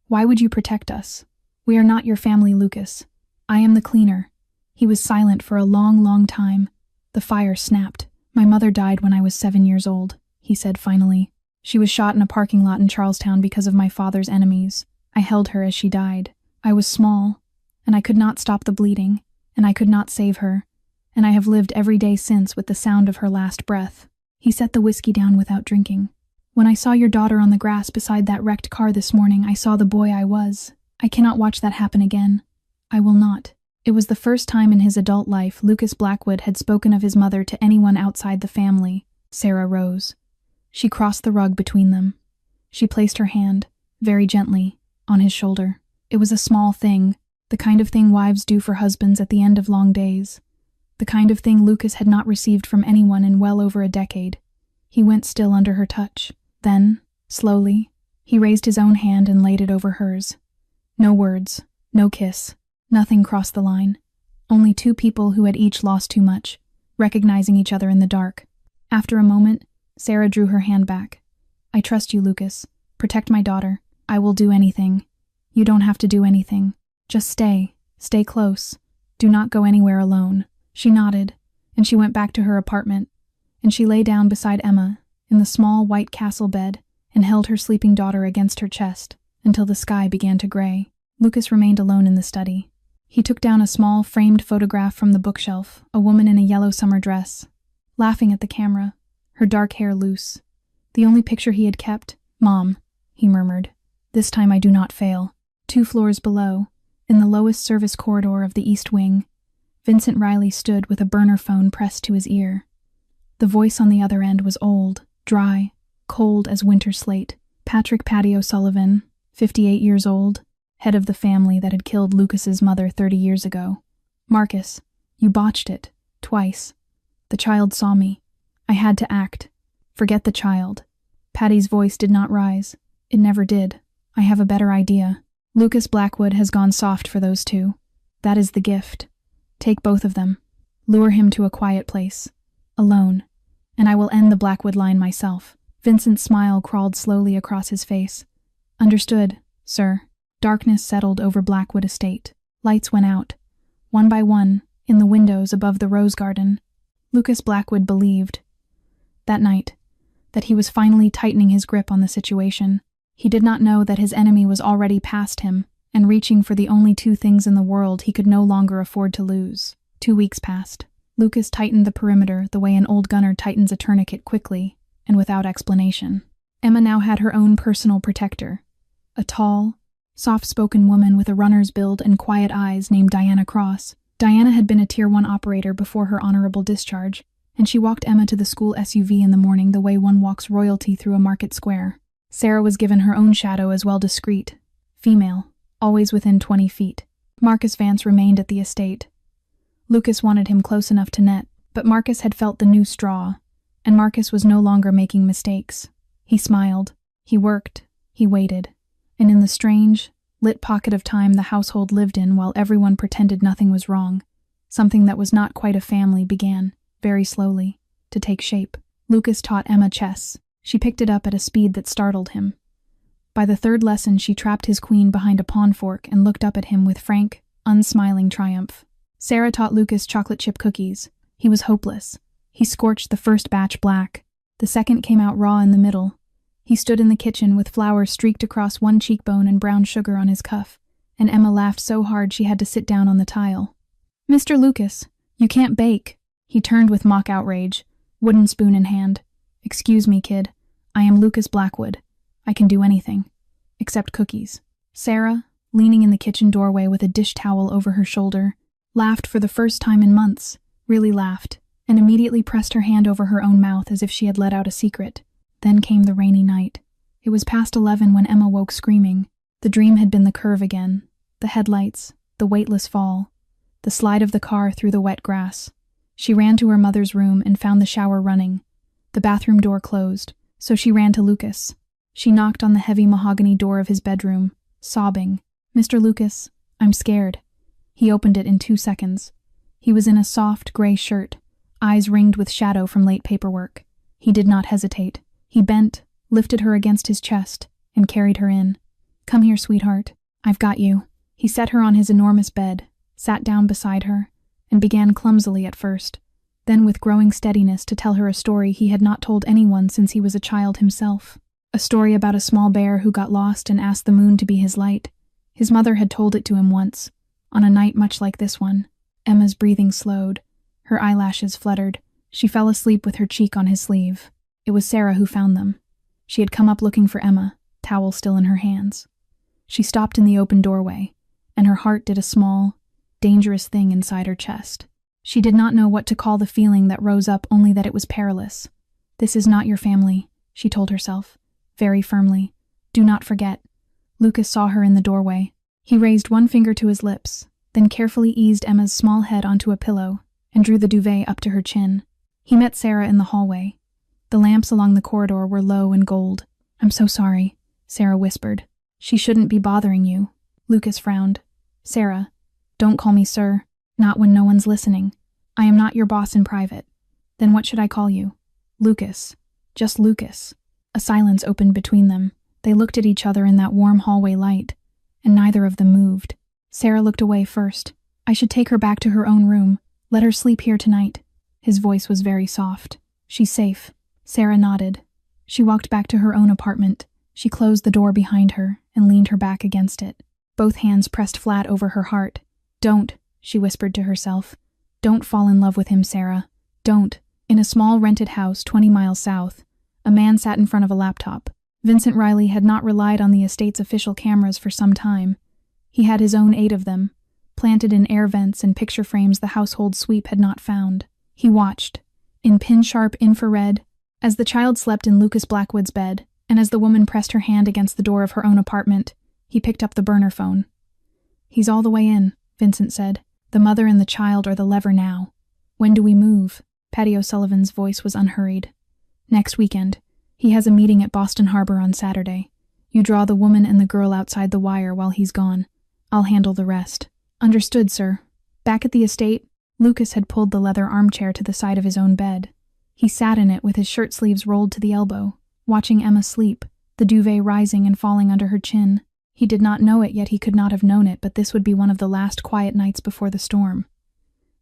Why would you protect us? We are not your family, Lucas. I am the cleaner. He was silent for a long, long time. The fire snapped. My mother died when I was 7 years old, he said finally. She was shot in a parking lot in Charlestown because of my father's enemies. I held her as she died. I was small, and I could not stop the bleeding, and I could not save her, and I have lived every day since with the sound of her last breath. He set the whiskey down without drinking. When I saw your daughter on the grass beside that wrecked car this morning, I saw the boy I was. I cannot watch that happen again. I will not. It was the first time in his adult life Lucas Blackwood had spoken of his mother to anyone outside the family. Sarah rose. She crossed the rug between them. She placed her hand, very gently, on his shoulder. It was a small thing, the kind of thing wives do for husbands at the end of long days. The kind of thing Lucas had not received from anyone in well over a decade. He went still under her touch. Then, slowly, he raised his own hand and laid it over hers. No words, no kiss, nothing crossed the line. Only 2 people who had each lost too much, recognizing each other in the dark. After a moment, Sarah drew her hand back. I trust you, Lucas. Protect my daughter. I will do anything. You don't have to do anything. Just stay. Stay close. Do not go anywhere alone. She nodded, and she went back to her apartment, and she lay down beside Emma in the small white castle bed and held her sleeping daughter against her chest until the sky began to gray. Lucas remained alone in the study. He took down a small framed photograph from the bookshelf, a woman in a yellow summer dress, laughing at the camera, her dark hair loose. The only picture he had kept. Mom, he murmured. This time I do not fail. 2 floors below, in the lowest service corridor of the East Wing, Vincent Riley stood with a burner phone pressed to his ear. The voice on the other end was old, dry, cold as winter slate. Patrick Paddy O'Sullivan, 58 years old, head of the family that had killed Lucas's mother 30 years ago. Marcus, you botched it, twice. The child saw me. I had to act. Forget the child. Paddy's voice did not rise. It never did. I have a better idea. Lucas Blackwood has gone soft for those 2. That is the gift. Take both of them. Lure him to a quiet place. Alone. And I will end the Blackwood line myself. Vincent's smile crawled slowly across his face. Understood, sir. Darkness settled over Blackwood Estate. Lights went out, one by one, in the windows above the rose garden. Lucas Blackwood believed, that night, that he was finally tightening his grip on the situation. He did not know that his enemy was already past him and reaching for the only 2 things in the world he could no longer afford to lose. 2 weeks passed. Lucas tightened the perimeter the way an old gunner tightens a tourniquet quickly and without explanation. Emma now had her own personal protector, a tall, soft-spoken woman with a runner's build and quiet eyes named Diana Cross. Diana had been a Tier 1 operator before her honorable discharge, and she walked Emma to the school SUV in the morning the way one walks royalty through a market square. Sarah was given her own shadow as well, discreet, female, always within 20 feet. Marcus Vance remained at the estate. Lucas wanted him close enough to net, but Marcus had felt the new straw, and Marcus was no longer making mistakes. He smiled, he worked, he waited, and in the strange, lit pocket of time the household lived in while everyone pretended nothing was wrong, something that was not quite a family began, very slowly, to take shape. Lucas taught Emma chess. She picked it up at a speed that startled him. By the 3rd lesson she trapped his queen behind a pawn fork and looked up at him with frank, unsmiling triumph. Sarah taught Lucas chocolate chip cookies. He was hopeless. He scorched the first batch black. The second came out raw in the middle. He stood in the kitchen with flour streaked across one cheekbone and brown sugar on his cuff, and Emma laughed so hard she had to sit down on the tile. "Mr. Lucas, you can't bake." He turned with mock outrage, wooden spoon in hand. "Excuse me, kid. I am Lucas Blackwood. I can do anything. Except cookies." Sarah, leaning in the kitchen doorway with a dish towel over her shoulder, laughed for the first time in months, really laughed, and immediately pressed her hand over her own mouth as if she had let out a secret. Then came the rainy night. It was past 11 when Emma woke screaming. The dream had been the curve again, the headlights, the weightless fall, the slide of the car through the wet grass. She ran to her mother's room and found the shower running. The bathroom door closed, so she ran to Lucas. She knocked on the heavy mahogany door of his bedroom, sobbing, "Mr. Lucas, I'm scared." He opened it in 2 seconds. He was in a soft, gray shirt, eyes ringed with shadow from late paperwork. He did not hesitate. He bent, lifted her against his chest, and carried her in. "Come here, sweetheart. I've got you." He set her on his enormous bed, sat down beside her, and began clumsily at first, then with growing steadiness to tell her a story he had not told anyone since he was a child himself. A story about a small bear who got lost and asked the moon to be his light. His mother had told it to him once, on a night much like this one. Emma's breathing slowed. Her eyelashes fluttered. She fell asleep with her cheek on his sleeve. It was Sarah who found them. She had come up looking for Emma, towel still in her hands. She stopped in the open doorway, and her heart did a small, dangerous thing inside her chest. She did not know what to call the feeling that rose up, only that it was perilous. "This is not your family," she told herself, very firmly. "Do not forget." Lucas saw her in the doorway. He raised one finger to his lips, then carefully eased Emma's small head onto a pillow and drew the duvet up to her chin. He met Sarah in the hallway. The lamps along the corridor were low and gold. "I'm so sorry," Sarah whispered. "She shouldn't be bothering you." Lucas frowned. "Sarah, don't call me sir. Not when no one's listening. I am not your boss in private. Then what should I call you?" "Lucas. Just Lucas." A silence opened between them. They looked at each other in that warm hallway light, and neither of them moved. Sarah looked away first. "I should take her back to her own room. Let her sleep here tonight." His voice was very soft. "She's safe." Sarah nodded. She walked back to her own apartment. She closed the door behind her and leaned her back against it, both hands pressed flat over her heart. "Don't," she whispered to herself. "Don't fall in love with him, Sarah. Don't." In a small rented house 20 miles south, a man sat in front of a laptop. Vincent Riley had not relied on the estate's official cameras for some time. He had his own 8 of them, planted in air vents and picture frames the household sweep had not found. He watched, in pin-sharp infrared, as the child slept in Lucas Blackwood's bed, and as the woman pressed her hand against the door of her own apartment, he picked up the burner phone. "He's all the way in," Vincent said. "The mother and the child are the lever now. When do we move?" Patty O'Sullivan's voice was unhurried. "Next weekend. He has a meeting at Boston Harbor on Saturday. You draw the woman and the girl outside the wire while he's gone. I'll handle the rest." "Understood, sir." Back at the estate, Lucas had pulled the leather armchair to the side of his own bed. He sat in it with his shirt sleeves rolled to the elbow, watching Emma sleep, the duvet rising and falling under her chin. He did not know it, yet he could not have known it, but this would be one of the last quiet nights before the storm.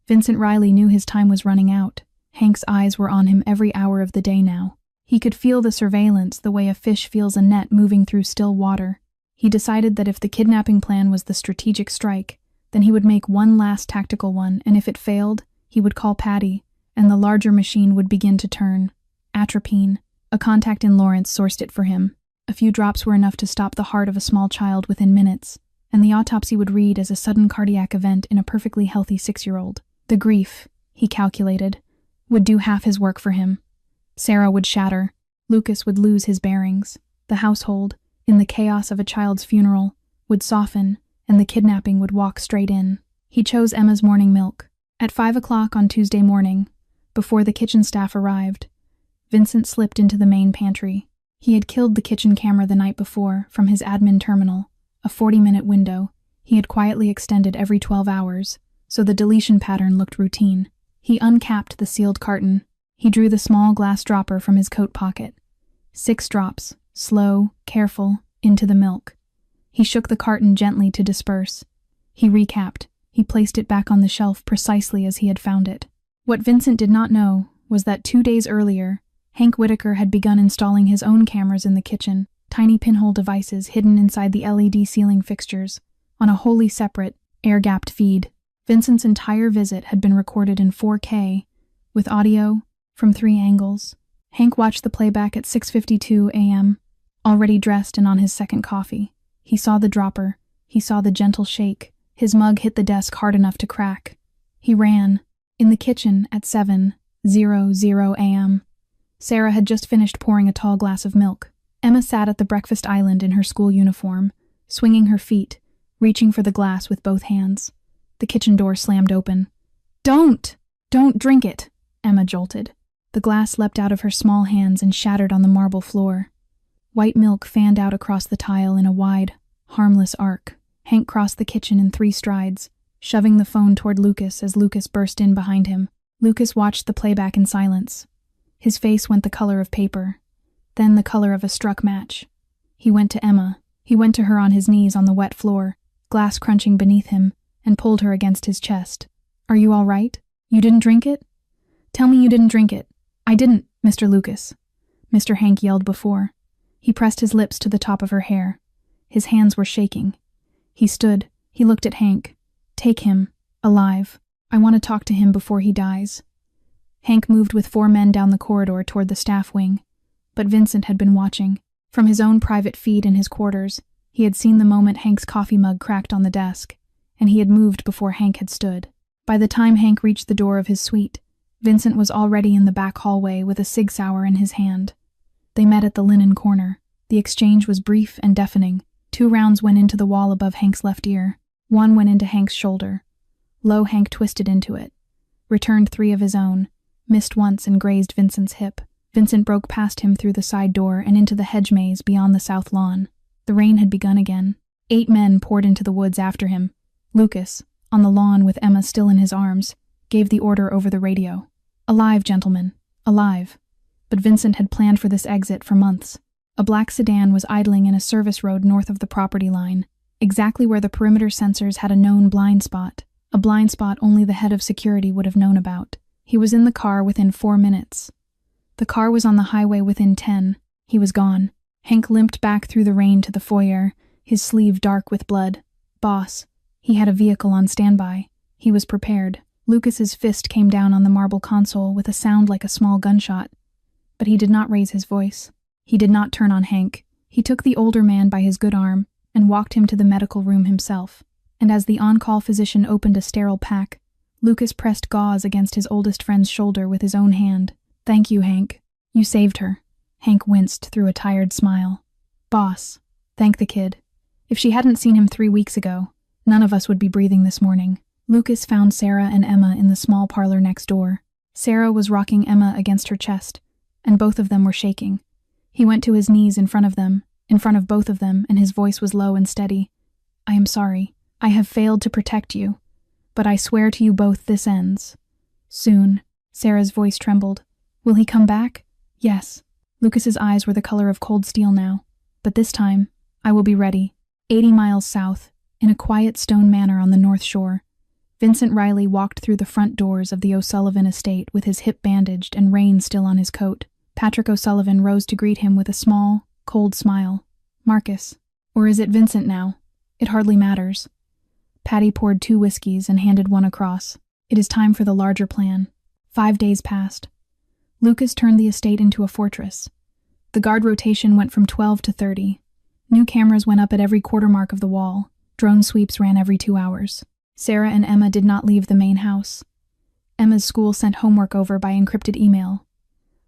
Vincent Riley knew his time was running out. Hank's eyes were on him every hour of the day now. He could feel the surveillance the way a fish feels a net moving through still water. He decided that if the kidnapping plan was the strategic strike, then he would make one last tactical one, and if it failed, he would call Patty, and the larger machine would begin to turn. Atropine. A contact in Lawrence sourced it for him. A few drops were enough to stop the heart of a small child within minutes, and the autopsy would read as a sudden cardiac event in a perfectly healthy 6-year-old. The grief, he calculated, would do half his work for him. Sarah would shatter. Lucas would lose his bearings. The household, in the chaos of a child's funeral, would soften, and the kidnapping would walk straight in. He chose Emma's morning milk. At 5 o'clock on Tuesday morning, before the kitchen staff arrived, Vincent slipped into the main pantry. He had killed the kitchen camera the night before from his admin terminal, a 40-minute window. He had quietly extended every 12 hours, so the deletion pattern looked routine. He uncapped the sealed carton. He drew the small glass dropper from his coat pocket. 6 drops, slow, careful, into the milk. He shook the carton gently to disperse. He recapped. He placed it back on the shelf precisely as he had found it. What Vincent did not know was that 2 days earlier, Hank Whitaker had begun installing his own cameras in the kitchen, tiny pinhole devices hidden inside the LED ceiling fixtures, on a wholly separate, air-gapped feed. Vincent's entire visit had been recorded in 4K, with audio from 3 angles. Hank watched the playback at 6:52 a.m., already dressed and on his second coffee. He saw the dropper. He saw the gentle shake. His mug hit the desk hard enough to crack. He ran. In the kitchen at 7:00 a.m., Sarah had just finished pouring a tall glass of milk. Emma sat at the breakfast island in her school uniform, swinging her feet, reaching for the glass with both hands. The kitchen door slammed open. Don't drink it, Emma jolted. The glass leapt out of her small hands and shattered on the marble floor. White milk fanned out across the tile in a wide, harmless arc. Hank crossed the kitchen in 3 strides, shoving the phone toward Lucas as Lucas burst in behind him. Lucas watched the playback in silence. His face went the color of paper, then the color of a struck match. He went to Emma. He went to her on his knees on the wet floor, glass crunching beneath him, and pulled her against his chest. Are you all right? You didn't drink it? Tell me you didn't drink it. I didn't, Mr. Lucas. Mr. Hank yelled before. He pressed his lips to the top of her hair. His hands were shaking. He stood. He looked at Hank. Take him. Alive. I want to talk to him before he dies. Hank moved with 4 men down the corridor toward the staff wing. But Vincent had been watching. From his own private feed in his quarters, he had seen the moment Hank's coffee mug cracked on the desk, and he had moved before Hank had stood. By the time Hank reached the door of his suite, Vincent was already in the back hallway with a Sig Sauer in his hand. They met at the linen corner. The exchange was brief and deafening. 2 rounds went into the wall above Hank's left ear. 1 went into Hank's shoulder. Low, Hank twisted into it. Returned 3 of his own. Missed once and grazed Vincent's hip. Vincent broke past him through the side door and into the hedge maze beyond the south lawn. The rain had begun again. 8 men poured into the woods after him. Lucas, on the lawn with Emma still in his arms, gave the order over the radio. Alive, gentlemen. Alive. But Vincent had planned for this exit for months. A black sedan was idling in a service road north of the property line, exactly where the perimeter sensors had a known blind spot, a blind spot only the head of security would have known about. He was in the car within 4 minutes. The car was on the highway within 10. He was gone. Hank limped back through the rain to the foyer, his sleeve dark with blood. Boss. He had a vehicle on standby. He was prepared. Lucas's fist came down on the marble console with a sound like a small gunshot. But he did not raise his voice. He did not turn on Hank. He took the older man by his good arm and walked him to the medical room himself. And as the on-call physician opened a sterile pack, Lucas pressed gauze against his oldest friend's shoulder with his own hand. Thank you, Hank. You saved her. Hank winced through a tired smile. Boss, thank the kid. If she hadn't seen him 3 weeks ago, none of us would be breathing this morning. Lucas found Sarah and Emma in the small parlor next door. Sarah was rocking Emma against her chest, and both of them were shaking. He went to his knees in front of both of them, and his voice was low and steady. I am sorry. I have failed to protect you. But I swear to you both this ends. Soon. Sarah's voice trembled. Will he come back? Yes. Lucas's eyes were the color of cold steel now. But this time, I will be ready. 80 miles south, in a quiet stone manor on the North Shore, Vincent Riley walked through the front doors of the O'Sullivan estate with his hip bandaged and rain still on his coat. Patrick O'Sullivan rose to greet him with a small, cold smile. Marcus. Or is it Vincent now? It hardly matters. Patty poured 2 whiskeys and handed one across. It is time for the larger plan. 5 days passed. Lucas turned the estate into a fortress. The guard rotation went from 12 to 30. New cameras went up at every quarter mark of the wall. Drone sweeps ran every 2 hours. Sarah and Emma did not leave the main house. Emma's school sent homework over by encrypted email.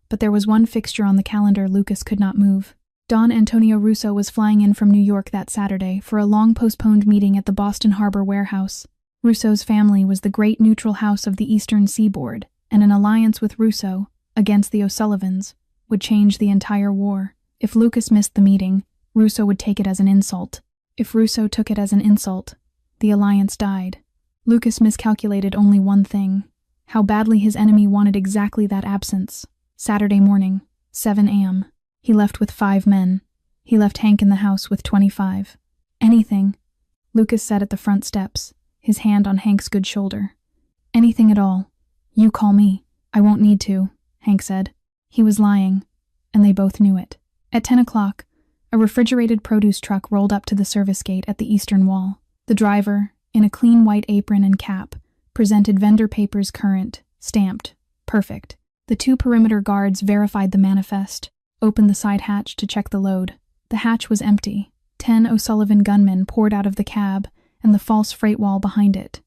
But there was one fixture on the calendar Lucas could not move. Don Antonio Russo was flying in from New York that Saturday for a long-postponed meeting at the Boston Harbor warehouse. Russo's family was the great neutral house of the Eastern Seaboard, and an alliance with Russo, against the O'Sullivans, would change the entire war. If Lucas missed the meeting, Russo would take it as an insult. If Russo took it as an insult, the alliance died. Lucas miscalculated only one thing: how badly his enemy wanted exactly that absence. Saturday morning, 7 a.m. He left with 5 men. He left Hank in the house with 25. Anything, Lucas said at the front steps. his hand on Hank's good shoulder. "Anything at all. You call me. I won't need to," Hank said. He was lying, and they both knew it. At 10 o'clock, a refrigerated produce truck rolled up to the service gate at the eastern wall. The driver, in a clean white apron and cap, presented vendor papers current, stamped, perfect. The 2 perimeter guards verified the manifest, opened the side hatch to check the load. The hatch was empty. 10 O'Sullivan gunmen poured out of the cab and the false freight wall behind it.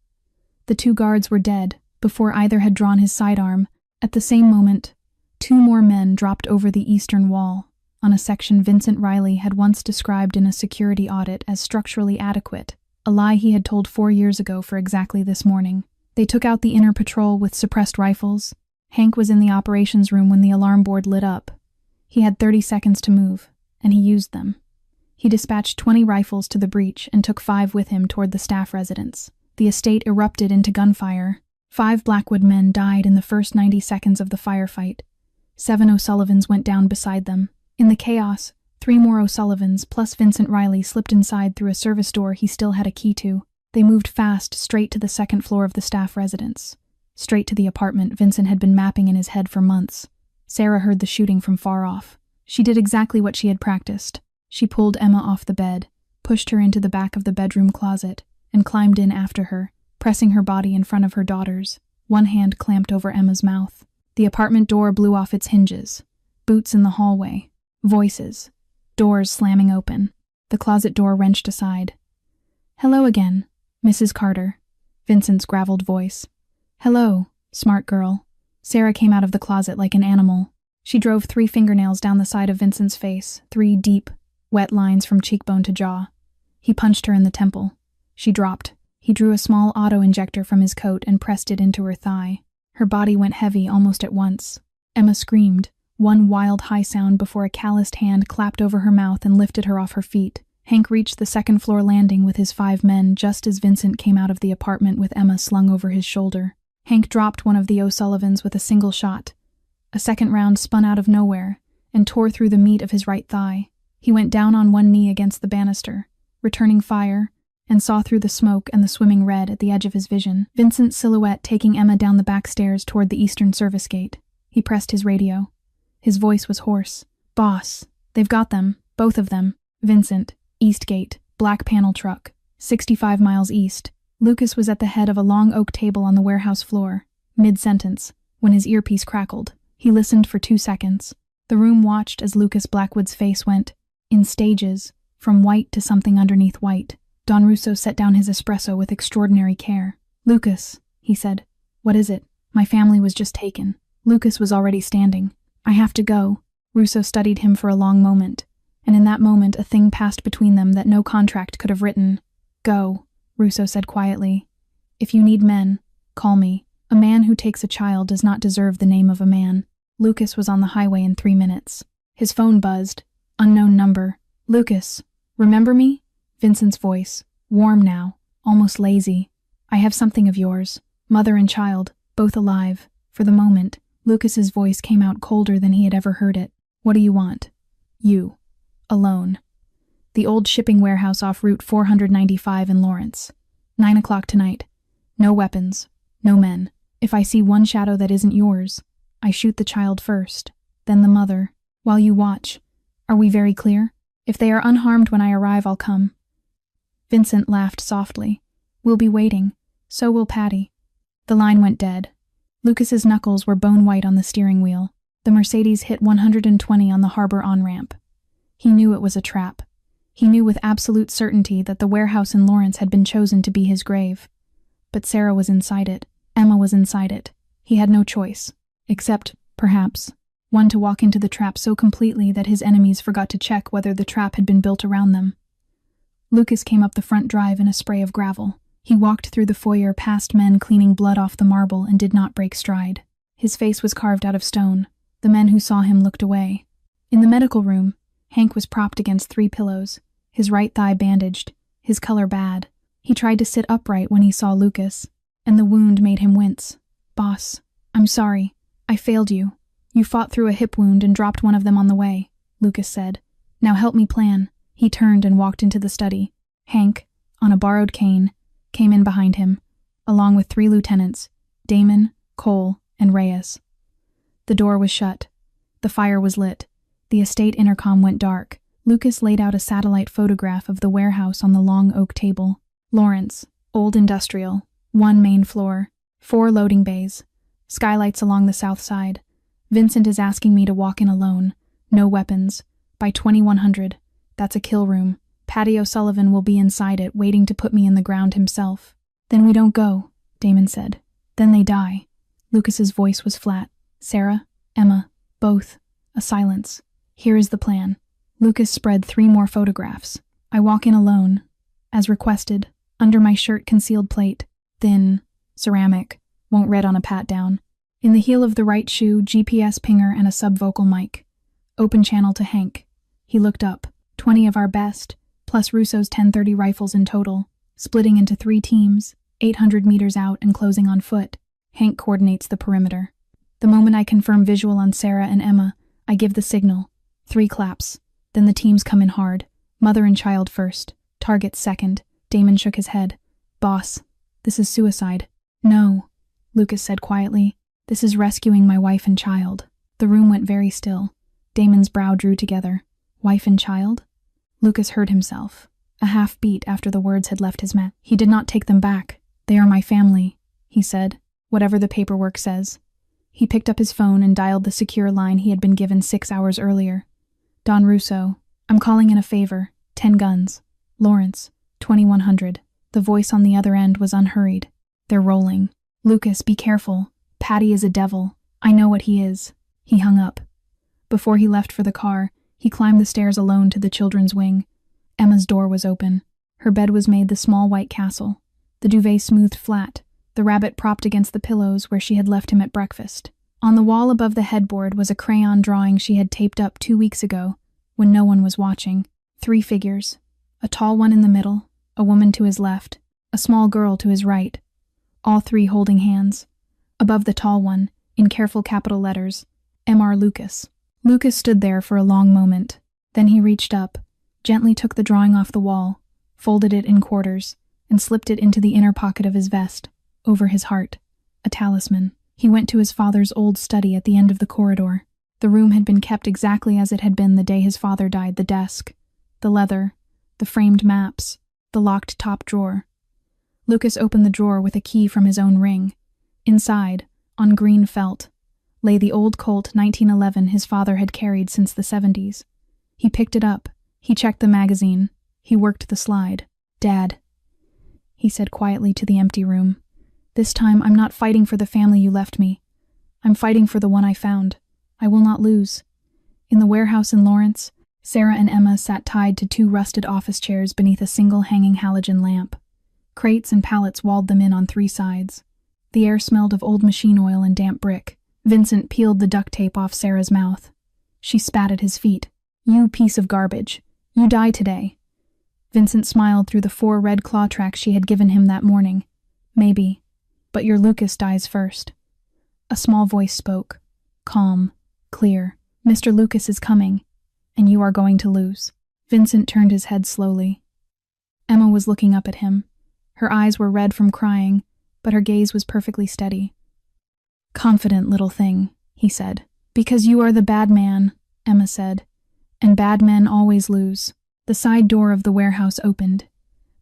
The 2 guards were dead before either had drawn his sidearm. At the same moment, 2 more men dropped over the eastern wall, on a section Vincent Riley had once described in a security audit as structurally adequate, a lie he had told 4 years ago for exactly this morning. They took out the inner patrol with suppressed rifles. Hank was in the operations room when the alarm board lit up. He had 30 seconds to move, and he used them. He dispatched 20 rifles to the breach and took 5 with him toward the staff residence. The estate erupted into gunfire. 5 Blackwood men died in the first 90 seconds of the firefight. 7 O'Sullivans went down beside them. In the chaos, 3 more O'Sullivans plus Vincent Riley slipped inside through a service door he still had a key to. They moved fast straight to the second floor of the staff residence. Straight to the apartment Vincent had been mapping in his head for months. Sarah heard the shooting from far off. She did exactly what she had practiced. She pulled Emma off the bed, pushed her into the back of the bedroom closet, and climbed in after her, pressing her body in front of her daughter's, one hand clamped over Emma's mouth. The apartment door blew off its hinges. Boots in the hallway. Voices. Doors slamming open. The closet door wrenched aside. "Hello again, Mrs. Carter," Vincent's graveled voice. "Hello, smart girl." Sarah came out of the closet like an animal. She drove 3 fingernails down the side of Vincent's face, 3 deep, wet lines from cheekbone to jaw. He punched her in the temple. She dropped. He drew a small auto-injector from his coat and pressed it into her thigh. Her body went heavy almost at once. Emma screamed, one wild high sound before a calloused hand clapped over her mouth and lifted her off her feet. Hank reached the second-floor landing with his 5 men just as Vincent came out of the apartment with Emma slung over his shoulder. Hank dropped one of the O'Sullivans with a single shot. A second round spun out of nowhere and tore through the meat of his right thigh. He went down on one knee against the banister, returning fire, and saw through the smoke and the swimming red at the edge of his vision. Vincent's silhouette taking Emma down the back stairs toward the eastern service gate. He pressed his radio. His voice was hoarse. "Boss, they've got them, both of them. Vincent, East Gate, black panel truck, 65 miles east." Lucas was at the head of a long oak table on the warehouse floor, mid-sentence, when his earpiece crackled. He listened for 2 seconds. The room watched as Lucas Blackwood's face went, in stages, from white to something underneath white. Don Russo set down his espresso with extraordinary care. "Lucas," he said, "what is it? My family was just taken." Lucas was already standing. "I have to go." Russo studied him for a long moment, and in that moment a thing passed between them that no contract could have written. "Go," Russo said quietly. "If you need men, call me. A man who takes a child does not deserve the name of a man." Lucas was on the highway in 3 minutes. His phone buzzed. Unknown number. "Lucas, remember me?" Vincent's voice, warm now, almost lazy. "I have something of yours. Mother and child, both alive." For the moment, Lucas's voice came out colder than he had ever heard it. "What do you want?" "You. Alone." The old shipping warehouse off Route 495 in Lawrence. 9 o'clock tonight. No weapons. No men. If I see one shadow that isn't yours, I shoot the child first, then the mother, while you watch. Are we very clear? If they are unharmed when I arrive, I'll come. Vincent laughed softly. "We'll be waiting. So will Patty." The line went dead. Lucas's knuckles were bone white on the steering wheel. The Mercedes hit 120 on the harbor on-ramp. He knew it was a trap. He knew with absolute certainty that the warehouse in Lawrence had been chosen to be his grave. But Sarah was inside it. Emma was inside it. He had no choice. Except, perhaps, one to walk into the trap so completely that his enemies forgot to check whether the trap had been built around them. Lucas came up the front drive in a spray of gravel. He walked through the foyer past men cleaning blood off the marble and did not break stride. His face was carved out of stone. The men who saw him looked away. In the medical room, Hank was propped against 3 pillows, his right thigh bandaged, his color bad. He tried to sit upright when he saw Lucas, and the wound made him wince. "Boss, I'm sorry. I failed you. You fought through a hip wound and dropped one of them on the way," Lucas said. "Now help me plan." He turned and walked into the study. Hank, on a borrowed cane, came in behind him, along with 3 lieutenants, Damon, Cole, and Reyes. The door was shut. The fire was lit. The estate intercom went dark. Lucas laid out a satellite photograph of the warehouse on the long oak table. Lawrence, old industrial, 1 main floor, 4 loading bays, skylights along the south side. Vincent is asking me to walk in alone. No weapons. By 2100. That's a kill room. Paddy O'Sullivan will be inside it, waiting to put me in the ground himself. Then we don't go, Damon said. Then they die. Lucas's voice was flat. Sarah, Emma, both. A silence. Here is the plan. Lucas spread 3 more photographs. I walk in alone. As requested. Under my shirt concealed plate. Thin. Ceramic. Won't read on a pat-down. In the heel of the right shoe, GPS pinger and a subvocal mic. Open channel to Hank. He looked up. 20 of our best, plus Russo's 1030 rifles in total, splitting into 3 teams, 800 meters out and closing on foot. Hank coordinates the perimeter. The moment I confirm visual on Sarah and Emma, I give the signal. 3 claps. Then the teams come in hard. Mother and child first. Target second. Damon shook his head. Boss, this is suicide. No, Lucas said quietly. This is rescuing my wife and child. The room went very still. Damon's brow drew together. Wife and child? Lucas heard himself. A half beat after the words had left his mouth. He did not take them back. They are my family, he said, whatever the paperwork says. He picked up his phone and dialed the secure line he had been given 6 hours earlier. Don Russo, I'm calling in a favor. 10 guns. Lawrence, 2100. The voice on the other end was unhurried. They're rolling. Lucas, be careful. Paddy is a devil. I know what he is. He hung up. Before he left for the car, he climbed the stairs alone to the children's wing. Emma's door was open. Her bed was made the small white castle. The duvet smoothed flat, the rabbit propped against the pillows where she had left him at breakfast. On the wall above the headboard was a crayon drawing she had taped up 2 weeks ago, when no one was watching. 3 figures. A tall one in the middle, a woman to his left, a small girl to his right. All 3 holding hands. Above the tall one, in careful capital letters, M.R. Lucas. Lucas stood there for a long moment. Then he reached up, gently took the drawing off the wall, folded it in quarters, and slipped it into the inner pocket of his vest, over his heart. A talisman. He went to his father's old study at the end of the corridor. The room had been kept exactly as it had been the day his father died. The desk, the leather, the framed maps, the locked top drawer. Lucas opened the drawer with a key from his own ring. Inside, on green felt, lay the old Colt 1911 his father had carried since the 70s. He picked it up. He checked the magazine. He worked the slide. Dad, he said quietly to the empty room. This time I'm not fighting for the family you left me. I'm fighting for the one I found. I will not lose. In the warehouse in Lawrence, Sarah and Emma sat tied to 2 rusted office chairs beneath a single hanging halogen lamp. Crates and pallets walled them in on 3 sides. The air smelled of old machine oil and damp brick. Vincent peeled the duct tape off Sarah's mouth. She spat at his feet. You piece of garbage. You die today. Vincent smiled through the 4 red claw tracks she had given him that morning. Maybe. But your Lucas dies first. A small voice spoke. Calm. Clear. Mr. Lucas is coming. And you are going to lose. Vincent turned his head slowly. Emma was looking up at him. Her eyes were red from crying, but her gaze was perfectly steady. Confident little thing, he said. Because you are the bad man, Emma said. And bad men always lose. The side door of the warehouse opened.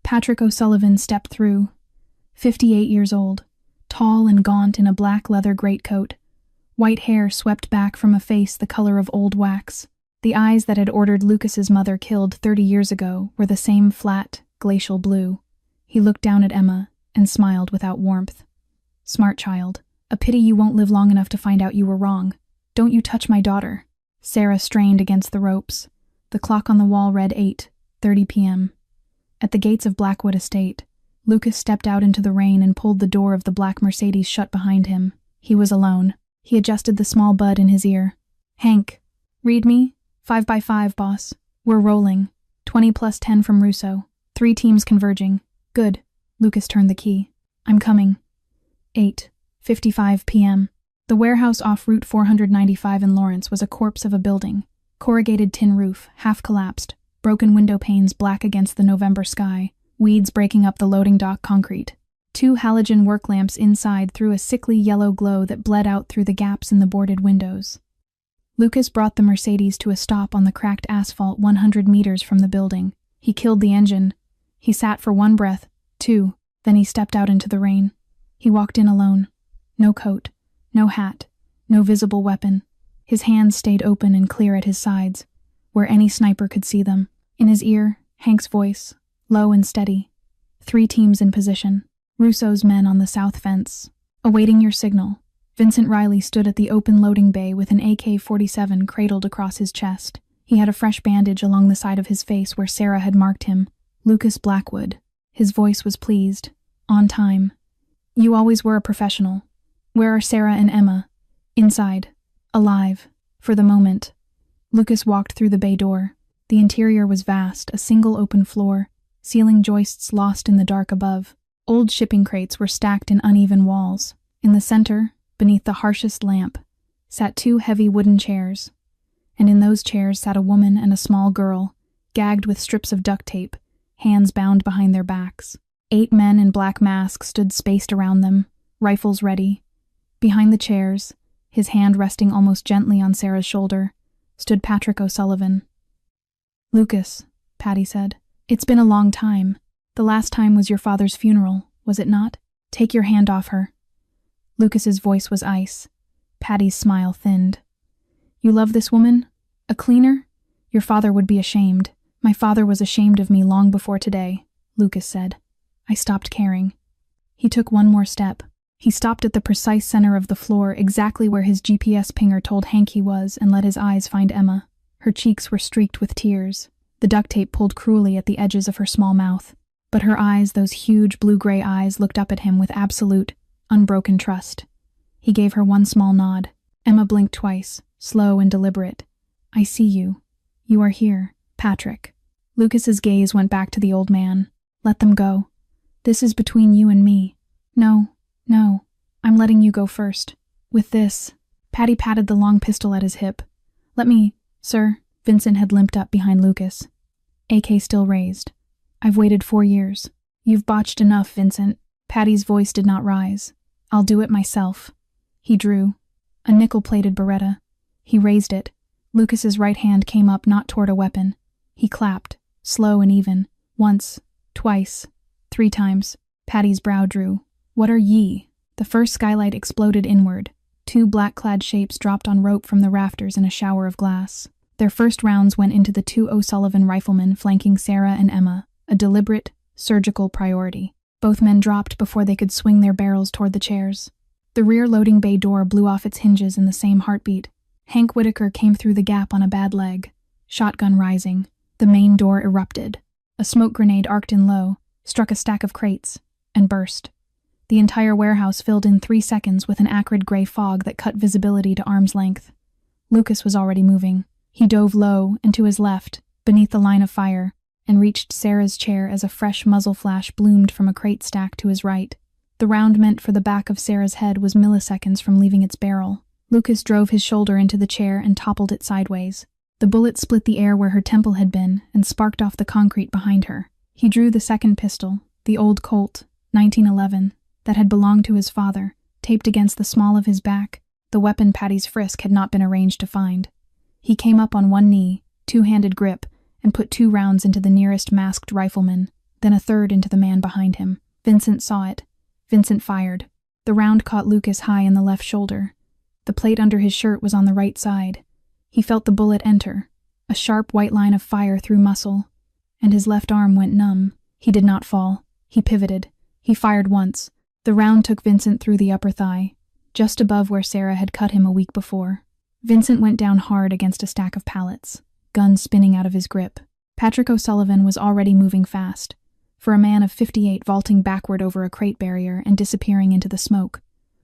Patrick O'Sullivan stepped through. 58 years old, tall and gaunt in a black leather greatcoat. White hair swept back from a face the color of old wax. The eyes that had ordered Lucas's mother killed 30 years ago were the same flat, glacial blue. He looked down at Emma and smiled without warmth. Smart child. A pity you won't live long enough to find out you were wrong. Don't you touch my daughter. Sarah strained against the ropes. The clock on the wall read 8:30 p.m. At the gates of Blackwood Estate, Lucas stepped out into the rain and pulled the door of the black Mercedes shut behind him. He was alone. He adjusted the small bud in his ear. Hank, read me? 5 by 5, boss. We're rolling. 20 plus 10 from Russo. 3 teams converging. Good. Lucas turned the key. I'm coming. 8:55 p.m. The warehouse off Route 495 in Lawrence was a corpse of a building. Corrugated tin roof, half collapsed, broken window panes black against the November sky, weeds breaking up the loading dock concrete. 2 halogen work lamps inside threw a sickly yellow glow that bled out through the gaps in the boarded windows. Lucas brought the Mercedes to a stop on the cracked asphalt 100 meters from the building. He killed the engine. He sat for 1 breath, 2, then he stepped out into the rain. He walked in alone. No coat, no hat, no visible weapon. His hands stayed open and clear at his sides, where any sniper could see them. In his ear, Hank's voice, low and steady. 3 teams in position. Russo's men on the south fence. Awaiting your signal. Vincent Riley stood at the open loading bay with an AK-47 cradled across his chest. He had a fresh bandage along the side of his face where Sarah had marked him. Lucas Blackwood. His voice was pleased. On time. You always were a professional. Where are Sarah and Emma? Inside. Alive. For the moment. Lucas walked through the bay door. The interior was vast, a single open floor, ceiling joists lost in the dark above. Old shipping crates were stacked in uneven walls. In the center, beneath the harshest lamp, sat 2 heavy wooden chairs. And in those chairs sat a woman and a small girl, gagged with strips of duct tape, hands bound behind their backs. 8 men in black masks stood spaced around them, rifles ready. Behind the chairs, his hand resting almost gently on Sarah's shoulder, stood Patrick O'Sullivan. Lucas, Patty said, it's been a long time. The last time was your father's funeral, was it not? Take your hand off her. Lucas's voice was ice. Patty's smile thinned. You love this woman? A cleaner? Your father would be ashamed. My father was ashamed of me long before today, Lucas said. I stopped caring. He took 1 more step. He stopped at the precise center of the floor, exactly where his GPS pinger told Hank he was, and let his eyes find Emma. Her cheeks were streaked with tears. The duct tape pulled cruelly at the edges of her small mouth. But her eyes, those huge blue-gray eyes, looked up at him with absolute, unbroken trust. He gave her 1 small nod. Emma blinked twice, slow and deliberate. I see you. You are here, Patrick. Lucas's gaze went back to the old man. Let them go. This is between you and me. No, I'm letting you go first. With this. Patty patted the long pistol at his hip. Let me, sir. Vincent had limped up behind Lucas. AK still raised. I've waited 4 years. You've botched enough, Vincent. Patty's voice did not rise. I'll do it myself. He drew. A nickel-plated Beretta. He raised it. Lucas's right hand came up not toward a weapon. He clapped, slow and even. Once, twice, 3 times. Patty's brow drew. What are ye? The first skylight exploded inward. 2 black-clad shapes dropped on rope from the rafters in a shower of glass. Their first rounds went into the 2 O'Sullivan riflemen flanking Sarah and Emma, a deliberate, surgical priority. Both men dropped before they could swing their barrels toward the chairs. The rear loading bay door blew off its hinges in the same heartbeat. Hank Whitaker came through the gap on a bad leg. Shotgun rising. The main door erupted. A smoke grenade arced in low, struck a stack of crates, and burst. The entire warehouse filled in 3 seconds with an acrid gray fog that cut visibility to arm's length. Lucas was already moving. He dove low and to his left, beneath the line of fire, and reached Sarah's chair as a fresh muzzle flash bloomed from a crate stack to his right. The round meant for the back of Sarah's head was milliseconds from leaving its barrel. Lucas drove his shoulder into the chair and toppled it sideways. The bullet split the air where her temple had been and sparked off the concrete behind her. He drew the second pistol, the old Colt, 1911, that had belonged to his father, taped against the small of his back, the weapon Patty's frisk had not been arranged to find. He came up on one knee, 2-handed grip, and put 2 rounds into the nearest masked rifleman, then a third into the man behind him. Vincent saw it. Vincent fired. The round caught Lucas high in the left shoulder. The plate under his shirt was on the right side. He felt the bullet enter, a sharp white line of fire through muscle, and his left arm went numb. He did not fall. He pivoted. He fired once. The round took Vincent through the upper thigh, just above where Sarah had cut him a week before. Vincent went down hard against a stack of pallets, gun spinning out of his grip. Patrick O'Sullivan was already moving fast, for a man of 58 vaulting backward over a crate barrier and disappearing into the smoke,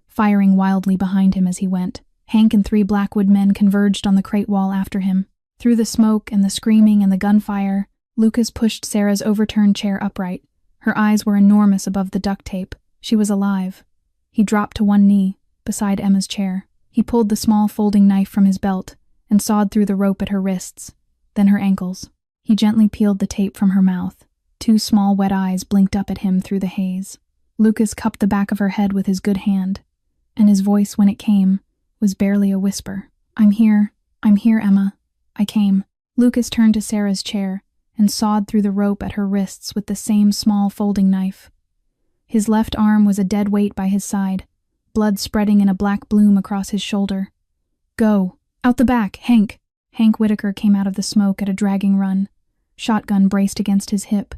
firing wildly behind him as he went. Hank and 3 Blackwood men converged on the crate wall after him. Through the smoke and the screaming and the gunfire, Lucas pushed Sarah's overturned chair upright. Her eyes were enormous above the duct tape. She was alive. He dropped to one knee, beside Emma's chair. He pulled the small folding knife from his belt and sawed through the rope at her wrists, then her ankles. He gently peeled the tape from her mouth. Two small wet eyes blinked up at him through the haze. Lucas cupped the back of her head with his good hand, and his voice, when it came, was barely a whisper. I'm here, Emma. I came. Lucas turned to Sarah's chair and sawed through the rope at her wrists with the same small folding knife. His left arm was a dead weight by his side, blood spreading in a black bloom across his shoulder. Go. Out the back, Hank. Hank Whitaker came out of the smoke at a dragging run, shotgun braced against his hip,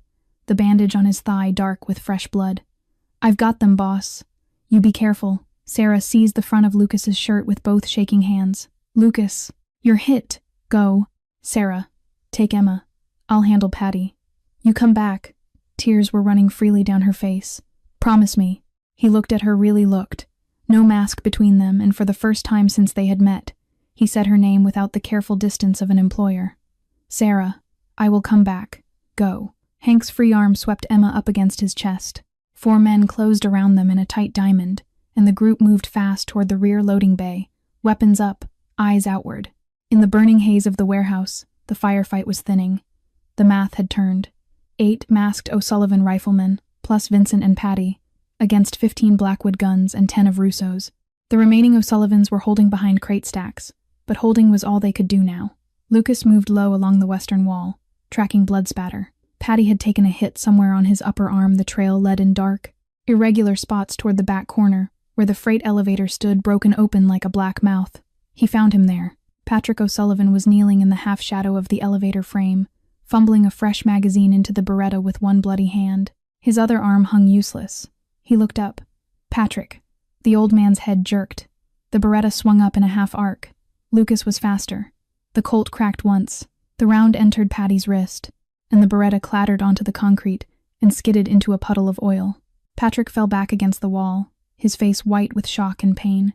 the bandage on his thigh dark with fresh blood. I've got them, boss. You be careful. Sarah seized the front of Lucas's shirt with both shaking hands. Lucas, you're hit. Go. Sarah, take Emma. I'll handle Patty. You come back. Tears were running freely down her face. Promise me. He looked at her, really looked. No mask between them, and for the first time since they had met, he said her name without the careful distance of an employer. Sarah, I will come back. Go. Hank's free arm swept Emma up against his chest. 4 men closed around them in a tight diamond, and the group moved fast toward the rear loading bay, weapons up, eyes outward. In the burning haze of the warehouse, the firefight was thinning. The math had turned. 8 masked O'Sullivan riflemen, plus Vincent and Patty, against 15 Blackwood guns and 10 of Russo's. The remaining O'Sullivans were holding behind crate stacks, but holding was all they could do now. Lucas moved low along the western wall, tracking blood spatter. Patty had taken a hit somewhere on his upper arm. The trail led in dark, irregular spots toward the back corner, where the freight elevator stood broken open like a black mouth. He found him there. Patrick O'Sullivan was kneeling in the half-shadow of the elevator frame, fumbling a fresh magazine into the Beretta with one bloody hand. His other arm hung useless. He looked up. Patrick. The old man's head jerked. The Beretta swung up in a half-arc. Lucas was faster. The Colt cracked once. The round entered Patty's wrist, and the Beretta clattered onto the concrete and skidded into a puddle of oil. Patrick fell back against the wall, his face white with shock and pain.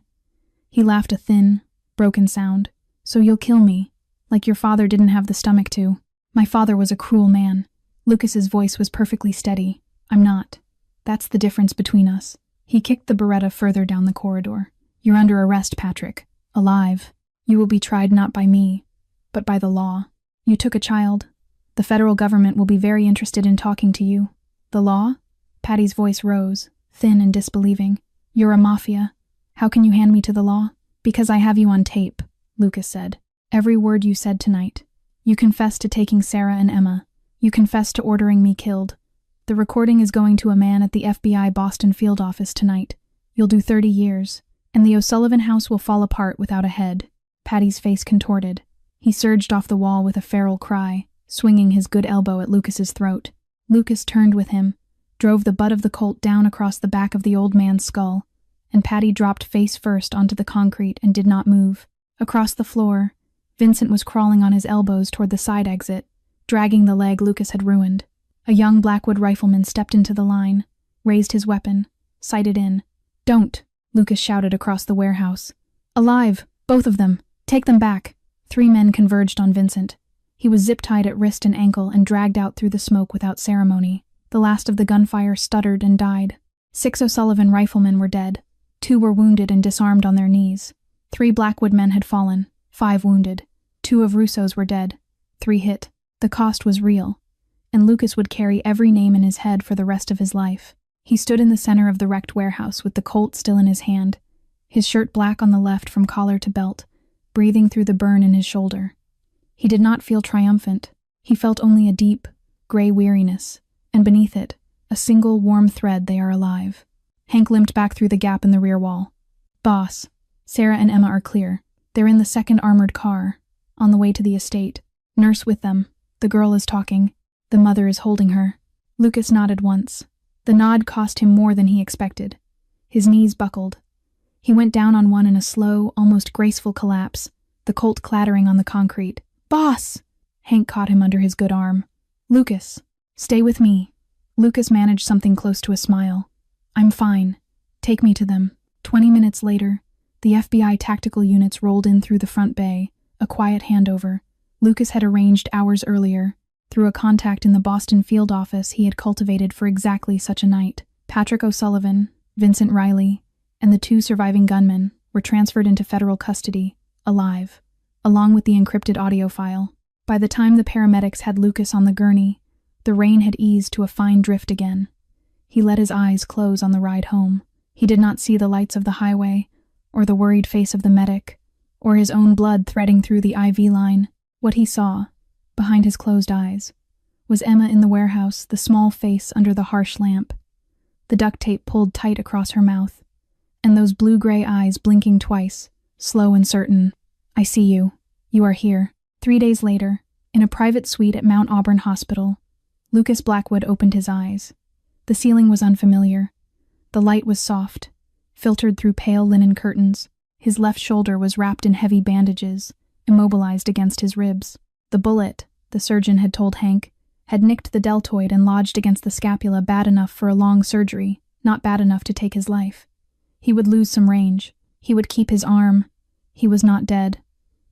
He laughed a thin, broken sound. So you'll kill me, like your father didn't have the stomach to. My father was a cruel man. Lucas's voice was perfectly steady. I'm not. That's the difference between us. He kicked the Beretta further down the corridor. You're under arrest, Patrick. Alive. You will be tried not by me, but by the law. You took a child. The federal government will be very interested in talking to you. The law? Patty's voice rose, thin and disbelieving. You're a Mafia. How can you hand me to the law? Because I have you on tape, Lucas said. Every word you said tonight. You confessed to taking Sarah and Emma. You confessed to ordering me killed. The recording is going to a man at the FBI Boston field office tonight. You'll do 30 years, and the O'Sullivan house will fall apart without a head. Patty's face contorted. He surged off the wall with a feral cry, swinging his good elbow at Lucas's throat. Lucas turned with him, drove the butt of the Colt down across the back of the old man's skull, and Patty dropped face first onto the concrete and did not move. Across the floor, Vincent was crawling on his elbows toward the side exit, dragging the leg Lucas had ruined. A young Blackwood rifleman stepped into the line, raised his weapon, sighted in. Don't, Lucas shouted across the warehouse. Alive, both of them. Take them back. 3 men converged on Vincent. He was zip-tied at wrist and ankle and dragged out through the smoke without ceremony. The last of the gunfire stuttered and died. 6 O'Sullivan riflemen were dead. 2 were wounded and disarmed on their knees. 3 Blackwood men had fallen, 5 wounded. 2 of Russo's were dead, 3 hit. The cost was real, and Lucas would carry every name in his head for the rest of his life. He stood in the center of the wrecked warehouse with the Colt still in his hand, his shirt black on the left from collar to belt, breathing through the burn in his shoulder. He did not feel triumphant. He felt only a deep, gray weariness, and beneath it, a single warm thread: they are alive. Hank limped back through the gap in the rear wall. Boss, Sarah and Emma are clear. They're in the 2nd armored car, on the way to the estate. Nurse with them. The girl is talking. The mother is holding her. Lucas nodded once. The nod cost him more than he expected. His knees buckled. He went down on one in a slow, almost graceful collapse, the Colt clattering on the concrete. Boss! Hank caught him under his good arm. Lucas, stay with me. Lucas managed something close to a smile. I'm fine. Take me to them. 20 minutes later, the FBI tactical units rolled in through the front bay, a quiet handover. Lucas had arranged hours earlier, through a contact in the Boston field office he had cultivated for exactly such a night. Patrick O'Sullivan, Vincent Riley, and the 2 surviving gunmen were transferred into federal custody, alive, along with the encrypted audio file. By the time the paramedics had Lucas on the gurney, The rain had eased to a fine drift again. He let his eyes close on the ride home. He did not see the lights of the highway, or the worried face of the medic, or his own blood threading through the IV line. What he saw, behind his closed eyes, was Emma in the warehouse, the small face under the harsh lamp, the duct tape pulled tight across her mouth, and those blue-gray eyes blinking twice, slow and certain. "I see you. You are here." 3 days later, in a private suite at Mount Auburn Hospital, Lucas Blackwood opened his eyes. The ceiling was unfamiliar. The light was soft, filtered through pale linen curtains. His left shoulder was wrapped in heavy bandages, immobilized against his ribs. The bullet, the surgeon had told Hank, had nicked the deltoid and lodged against the scapula bad enough for a long surgery, not bad enough to take his life. He would lose some range. He would keep his arm. He was not dead.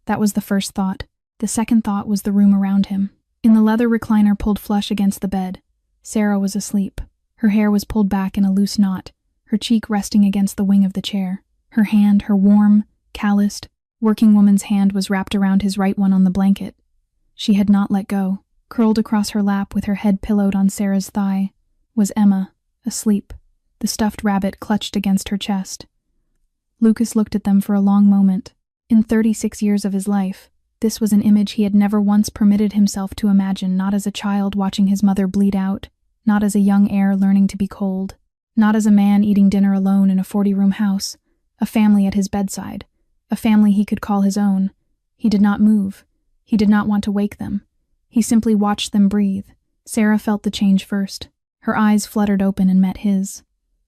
That was the first thought. The second thought was the room around him. In the leather recliner pulled flush against the bed, Sarah was asleep. Her hair was pulled back in a loose knot, her cheek resting against the wing of the chair. Her hand, her warm, calloused, working woman's hand was wrapped around his right one on the blanket. She had not let go. Curled across her lap with her head pillowed on Sarah's thigh was Emma, asleep, the stuffed rabbit clutched against her chest. Lucas looked at them for a long moment. In 36 years of his life, this was an image he had never once permitted himself to imagine, not as a child watching his mother bleed out, not as a young heir learning to be cold, not as a man eating dinner alone in a 40-room house, a family at his bedside, a family he could call his own. He did not move. He did not want to wake them. He simply watched them breathe. Sarah felt the change first. Her eyes fluttered open and met his.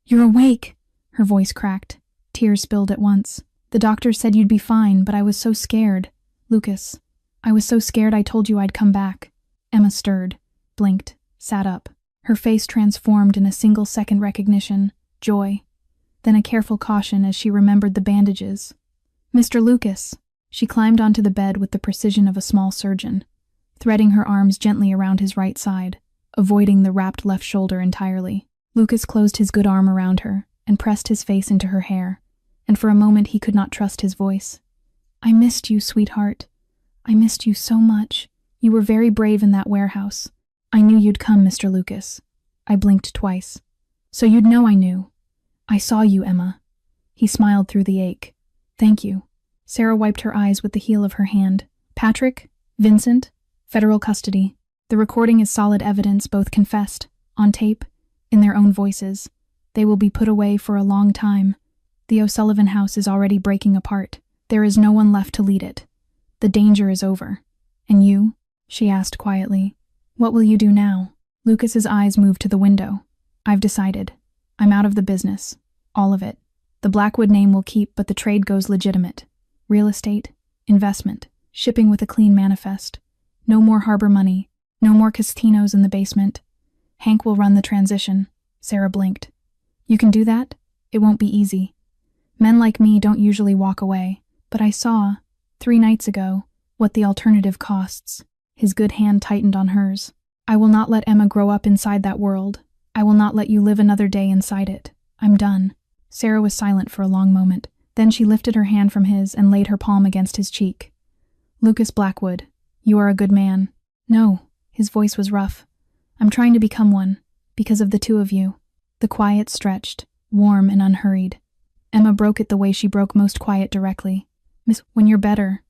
"You're awake!" Her voice cracked. Tears spilled at once. "The doctor said you'd be fine, but I was so scared. Lucas, I was so scared I told you I'd come back." Emma stirred, blinked, sat up. Her face transformed in a single-second recognition, joy, then a careful caution as she remembered the bandages. "Mr. Lucas." She climbed onto the bed with the precision of a small surgeon, threading her arms gently around his right side, avoiding the wrapped left shoulder entirely. Lucas closed his good arm around her and pressed his face into her hair, and for a moment he could not trust his voice. "I missed you, sweetheart. I missed you so much. You were very brave in that warehouse. I knew you'd come, Mr. Lucas." I blinked twice. "So you'd know I knew." "I saw you, Emma." He smiled through the ache. "Thank you." Sarah wiped her eyes with the heel of her hand. "Patrick? Vincent? Federal custody. The recording is solid evidence, both confessed, on tape, in their own voices. They will be put away for a long time. The O'Sullivan house is already breaking apart. There is no one left to lead it. The danger is over. And you?" she asked quietly. "What will you do now?" Lucas's eyes moved to the window. "I've decided. I'm out of the business. All of it. The Blackwood name will keep, but the trade goes legitimate. Real estate, investment, shipping with a clean manifest. No more harbor money, no more casinos in the basement. Hank will run the transition." Sarah blinked. "You can do that? It won't be easy. Men like me don't usually walk away, but I saw, 3 nights ago, what the alternative costs." His good hand tightened on hers. "I will not let Emma grow up inside that world. I will not let you live another day inside it. I'm done." Sarah was silent for a long moment. Then she lifted her hand from his and laid her palm against his cheek. "Lucas Blackwood, you are a good man." "No," his voice was rough. "I'm trying to become one, because of the two of you." The quiet stretched, warm and unhurried. Emma broke it the way she broke most quiet directly. "Miss, when you're better,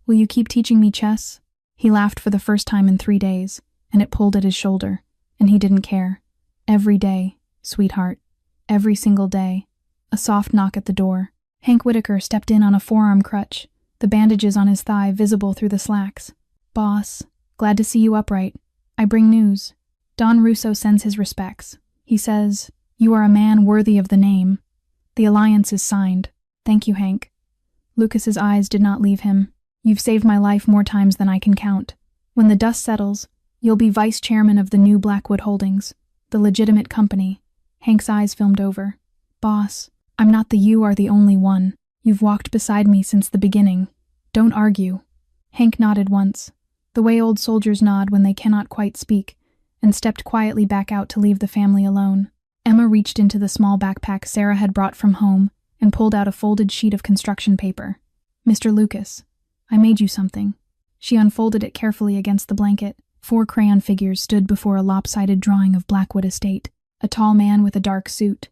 will you keep teaching me chess?" He laughed for the first time in 3 days, and it pulled at his shoulder, and he didn't care. "Every day, sweetheart. Every single day." A soft knock at the door. Hank Whitaker stepped in on a forearm crutch, the bandages on his thigh visible through the slacks. "Boss, glad to see you upright. I bring news. Don Russo sends his respects. He says, you are a man worthy of the name. The alliance is signed. Thank you, Hank." Lucas's eyes did not leave him. "You've saved my life more times than I can count. When the dust settles, you'll be vice chairman of the new Blackwood Holdings, the legitimate company." Hank's eyes filmed over. "Boss, I'm not the you are the only one. You've walked beside me since the beginning. Don't argue." Hank nodded once, the way old soldiers nod when they cannot quite speak, and stepped quietly back out to leave the family alone. Emma reached into the small backpack Sarah had brought from home and pulled out a folded sheet of construction paper. "Mr. Lucas, I made you something." She unfolded it carefully against the blanket, 4 crayon figures stood before a lopsided drawing of Blackwood Estate. A tall man with a dark suit,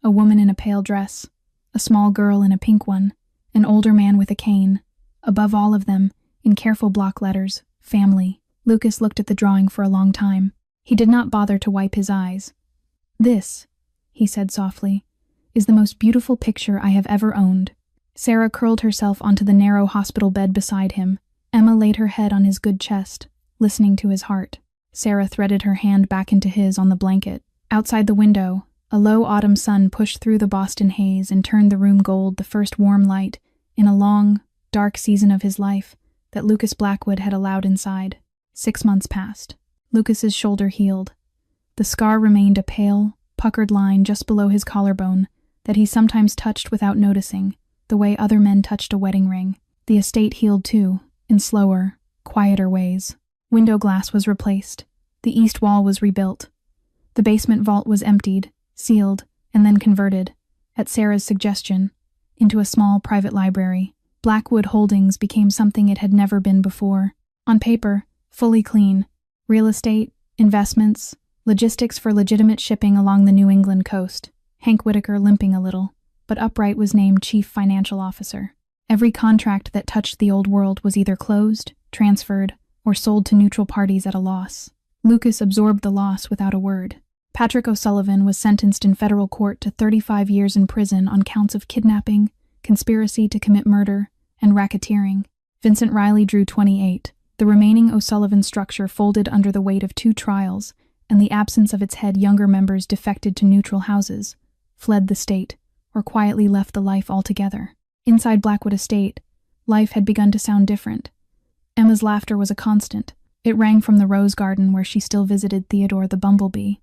a woman in a pale dress, a small girl in a pink one, an older man with a cane. Above all of them, in careful block letters, family. Lucas looked at the drawing for a long time. He did not bother to wipe his eyes. "This," he said softly, "is the most beautiful picture I have ever owned." Sarah curled herself onto the narrow hospital bed beside him. Emma laid her head on his good chest, listening to his heart. Sarah threaded her hand back into his on the blanket. Outside the window, a low autumn sun pushed through the Boston haze and turned the room gold, the first warm light in a long, dark season of his life that Lucas Blackwood had allowed inside. 6 months passed. Lucas's shoulder healed. The scar remained a pale, puckered line just below his collarbone that he sometimes touched without noticing, the way other men touched a wedding ring. The estate healed too, in slower, quieter ways. Window glass was replaced. The east wall was rebuilt. The basement vault was emptied, sealed, and then converted, at Sarah's suggestion, into a small private library. Blackwood Holdings became something it had never been before. On paper, fully clean. Real estate, investments, logistics for legitimate shipping along the New England coast. Hank Whitaker limping a little, but upright was named Chief Financial Officer. Every contract that touched the old world was either closed, transferred, or sold to neutral parties at a loss. Lucas absorbed the loss without a word. Patrick O'Sullivan was sentenced in federal court to 35 years in prison on counts of kidnapping, conspiracy to commit murder, and racketeering. Vincent Riley drew 28. The remaining O'Sullivan structure folded under the weight of 2 trials, and the absence of its head. Younger members defected to neutral houses, fled the state, or quietly left the life altogether. Inside Blackwood Estate, life had begun to sound different. Emma's laughter was a constant. It rang from the rose garden where she still visited Theodore the bumblebee,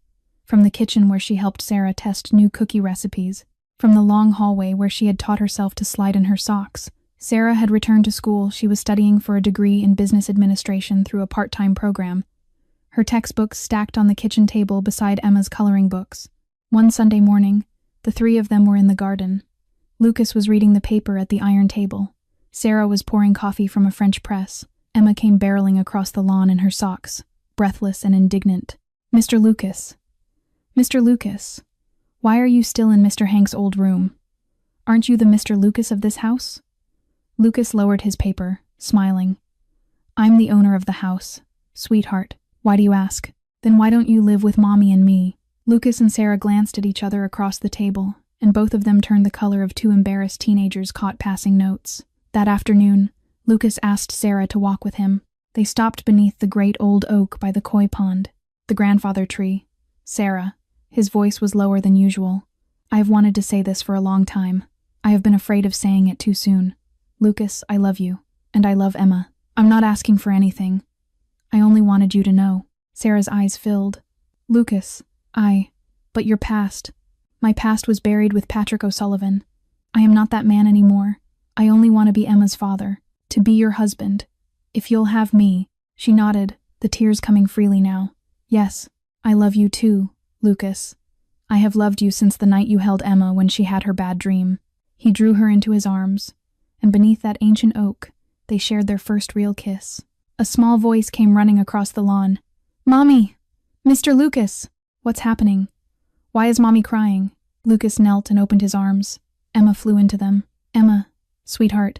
from the kitchen where she helped Sarah test new cookie recipes, from the long hallway where she had taught herself to slide in her socks. Sarah had returned to school. She was studying for a degree in business administration through a part-time program. Her textbooks stacked on the kitchen table beside Emma's coloring books. One Sunday morning, the 3 of them were in the garden. Lucas was reading the paper at the iron table. Sarah was pouring coffee from a French press. Emma came barreling across the lawn in her socks, breathless and indignant. "Mr. Lucas. Mr. Lucas. Why are you still in Mr. Hank's old room? Aren't you the Mr. Lucas of this house?" Lucas lowered his paper, smiling. "I'm the owner of the house, sweetheart. Why do you ask? Then why don't you live with Mommy and me?" Lucas and Sarah glanced at each other across the table, and both of them turned the color of 2 embarrassed teenagers caught passing notes. That afternoon, Lucas asked Sarah to walk with him. They stopped beneath the great old oak by the koi pond, the grandfather tree. "Sarah," his voice was lower than usual, "I have wanted to say this for a long time. I have been afraid of saying it too soon. Lucas, I love you, and I love Emma. I'm not asking for anything. I only wanted you to know." Sarah's eyes filled. "Lucas, but your past. My past was buried with Patrick O'Sullivan. I am not that man anymore. I only want to be Emma's father, to be your husband. If you'll have me." She nodded, the tears coming freely now. "Yes, I love you too, Lucas. I have loved you since the night you held Emma when she had her bad dream." He drew her into his arms, and beneath that ancient oak, they shared their first real kiss. A small voice came running across the lawn. "Mommy! Mr. Lucas! What's happening? Why is Mommy crying?" Lucas knelt and opened his arms. Emma flew into them. "Emma, sweetheart,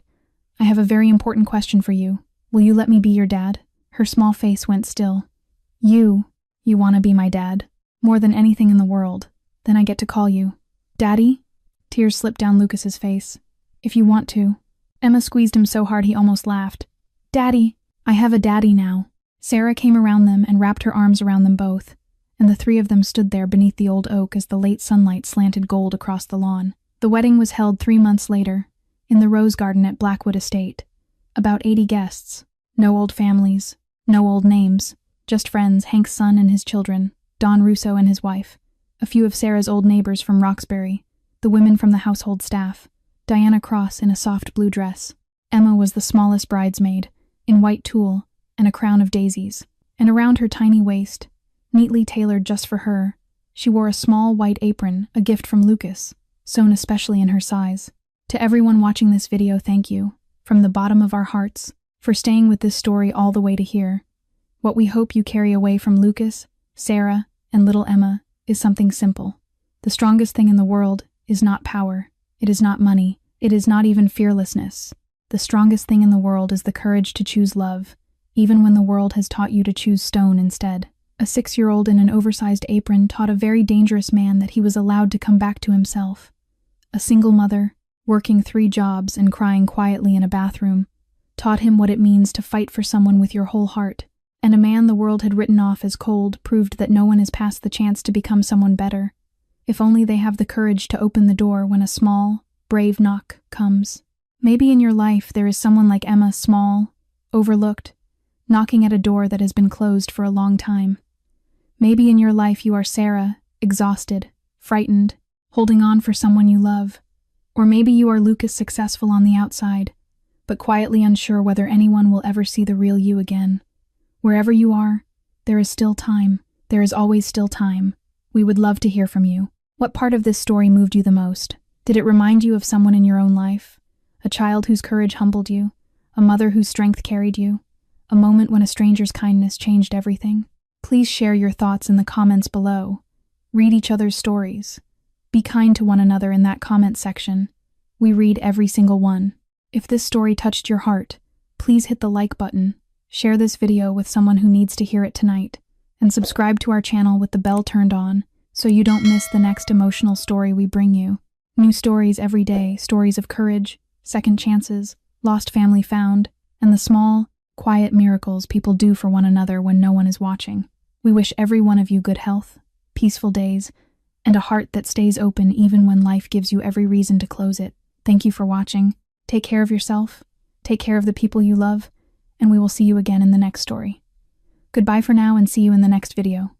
I have a very important question for you. Will you let me be your dad?" Her small face went still. You want to be my dad? More than anything in the world. Then I get to call you Daddy?" Tears slipped down Lucas's face. "If you want to." Emma squeezed him so hard he almost laughed. "Daddy, I have a daddy now." Sarah came around them and wrapped her arms around them both, and the 3 of them stood there beneath the old oak as the late sunlight slanted gold across the lawn. The wedding was held 3 months later, in the rose garden at Blackwood Estate. About 80 guests. No old families, no old names, just friends, Hank's son and his children, Don Russo and his wife, a few of Sarah's old neighbors from Roxbury, the women from the household staff, Diana Cross in a soft blue dress. Emma was the smallest bridesmaid, in white tulle and a crown of daisies, and around her tiny waist, neatly tailored just for her, she wore a small white apron, a gift from Lucas, sewn especially in her size. To everyone watching this video, thank you, from the bottom of our hearts, for staying with this story all the way to here. What we hope you carry away from Lucas, Sarah, and little Emma is something simple. The strongest thing in the world is not power. It is not money. It is not even fearlessness. The strongest thing in the world is the courage to choose love, even when the world has taught you to choose stone instead. A 6-year-old in an oversized apron taught a very dangerous man that he was allowed to come back to himself. A single mother, working 3 jobs and crying quietly in a bathroom, taught him what it means to fight for someone with your whole heart. And a man the world had written off as cold proved that no one is past the chance to become someone better, if only they have the courage to open the door when a small, brave knock comes. Maybe in your life there is someone like Emma, small, overlooked, knocking at a door that has been closed for a long time. Maybe in your life you are Sarah, exhausted, frightened, holding on for someone you love. Or maybe you are Lucas, successful on the outside, but quietly unsure whether anyone will ever see the real you again. Wherever you are, there is still time. There is always still time. We would love to hear from you. What part of this story moved you the most? Did it remind you of someone in your own life? A child whose courage humbled you? A mother whose strength carried you? A moment when a stranger's kindness changed everything? Please share your thoughts in the comments below. Read each other's stories. Be kind to one another in that comment section. We read every single one. If this story touched your heart, please hit the like button. Share this video with someone who needs to hear it tonight, and subscribe to our channel with the bell turned on so you don't miss the next emotional story we bring you. New stories every day, stories of courage, second chances, lost family found, and the small, quiet miracles people do for one another when no one is watching. We wish every one of you good health, peaceful days, and a heart that stays open even when life gives you every reason to close it. Thank you for watching. Take care of yourself, take care of the people you love, and we will see you again in the next story. Goodbye for now and see you in the next video.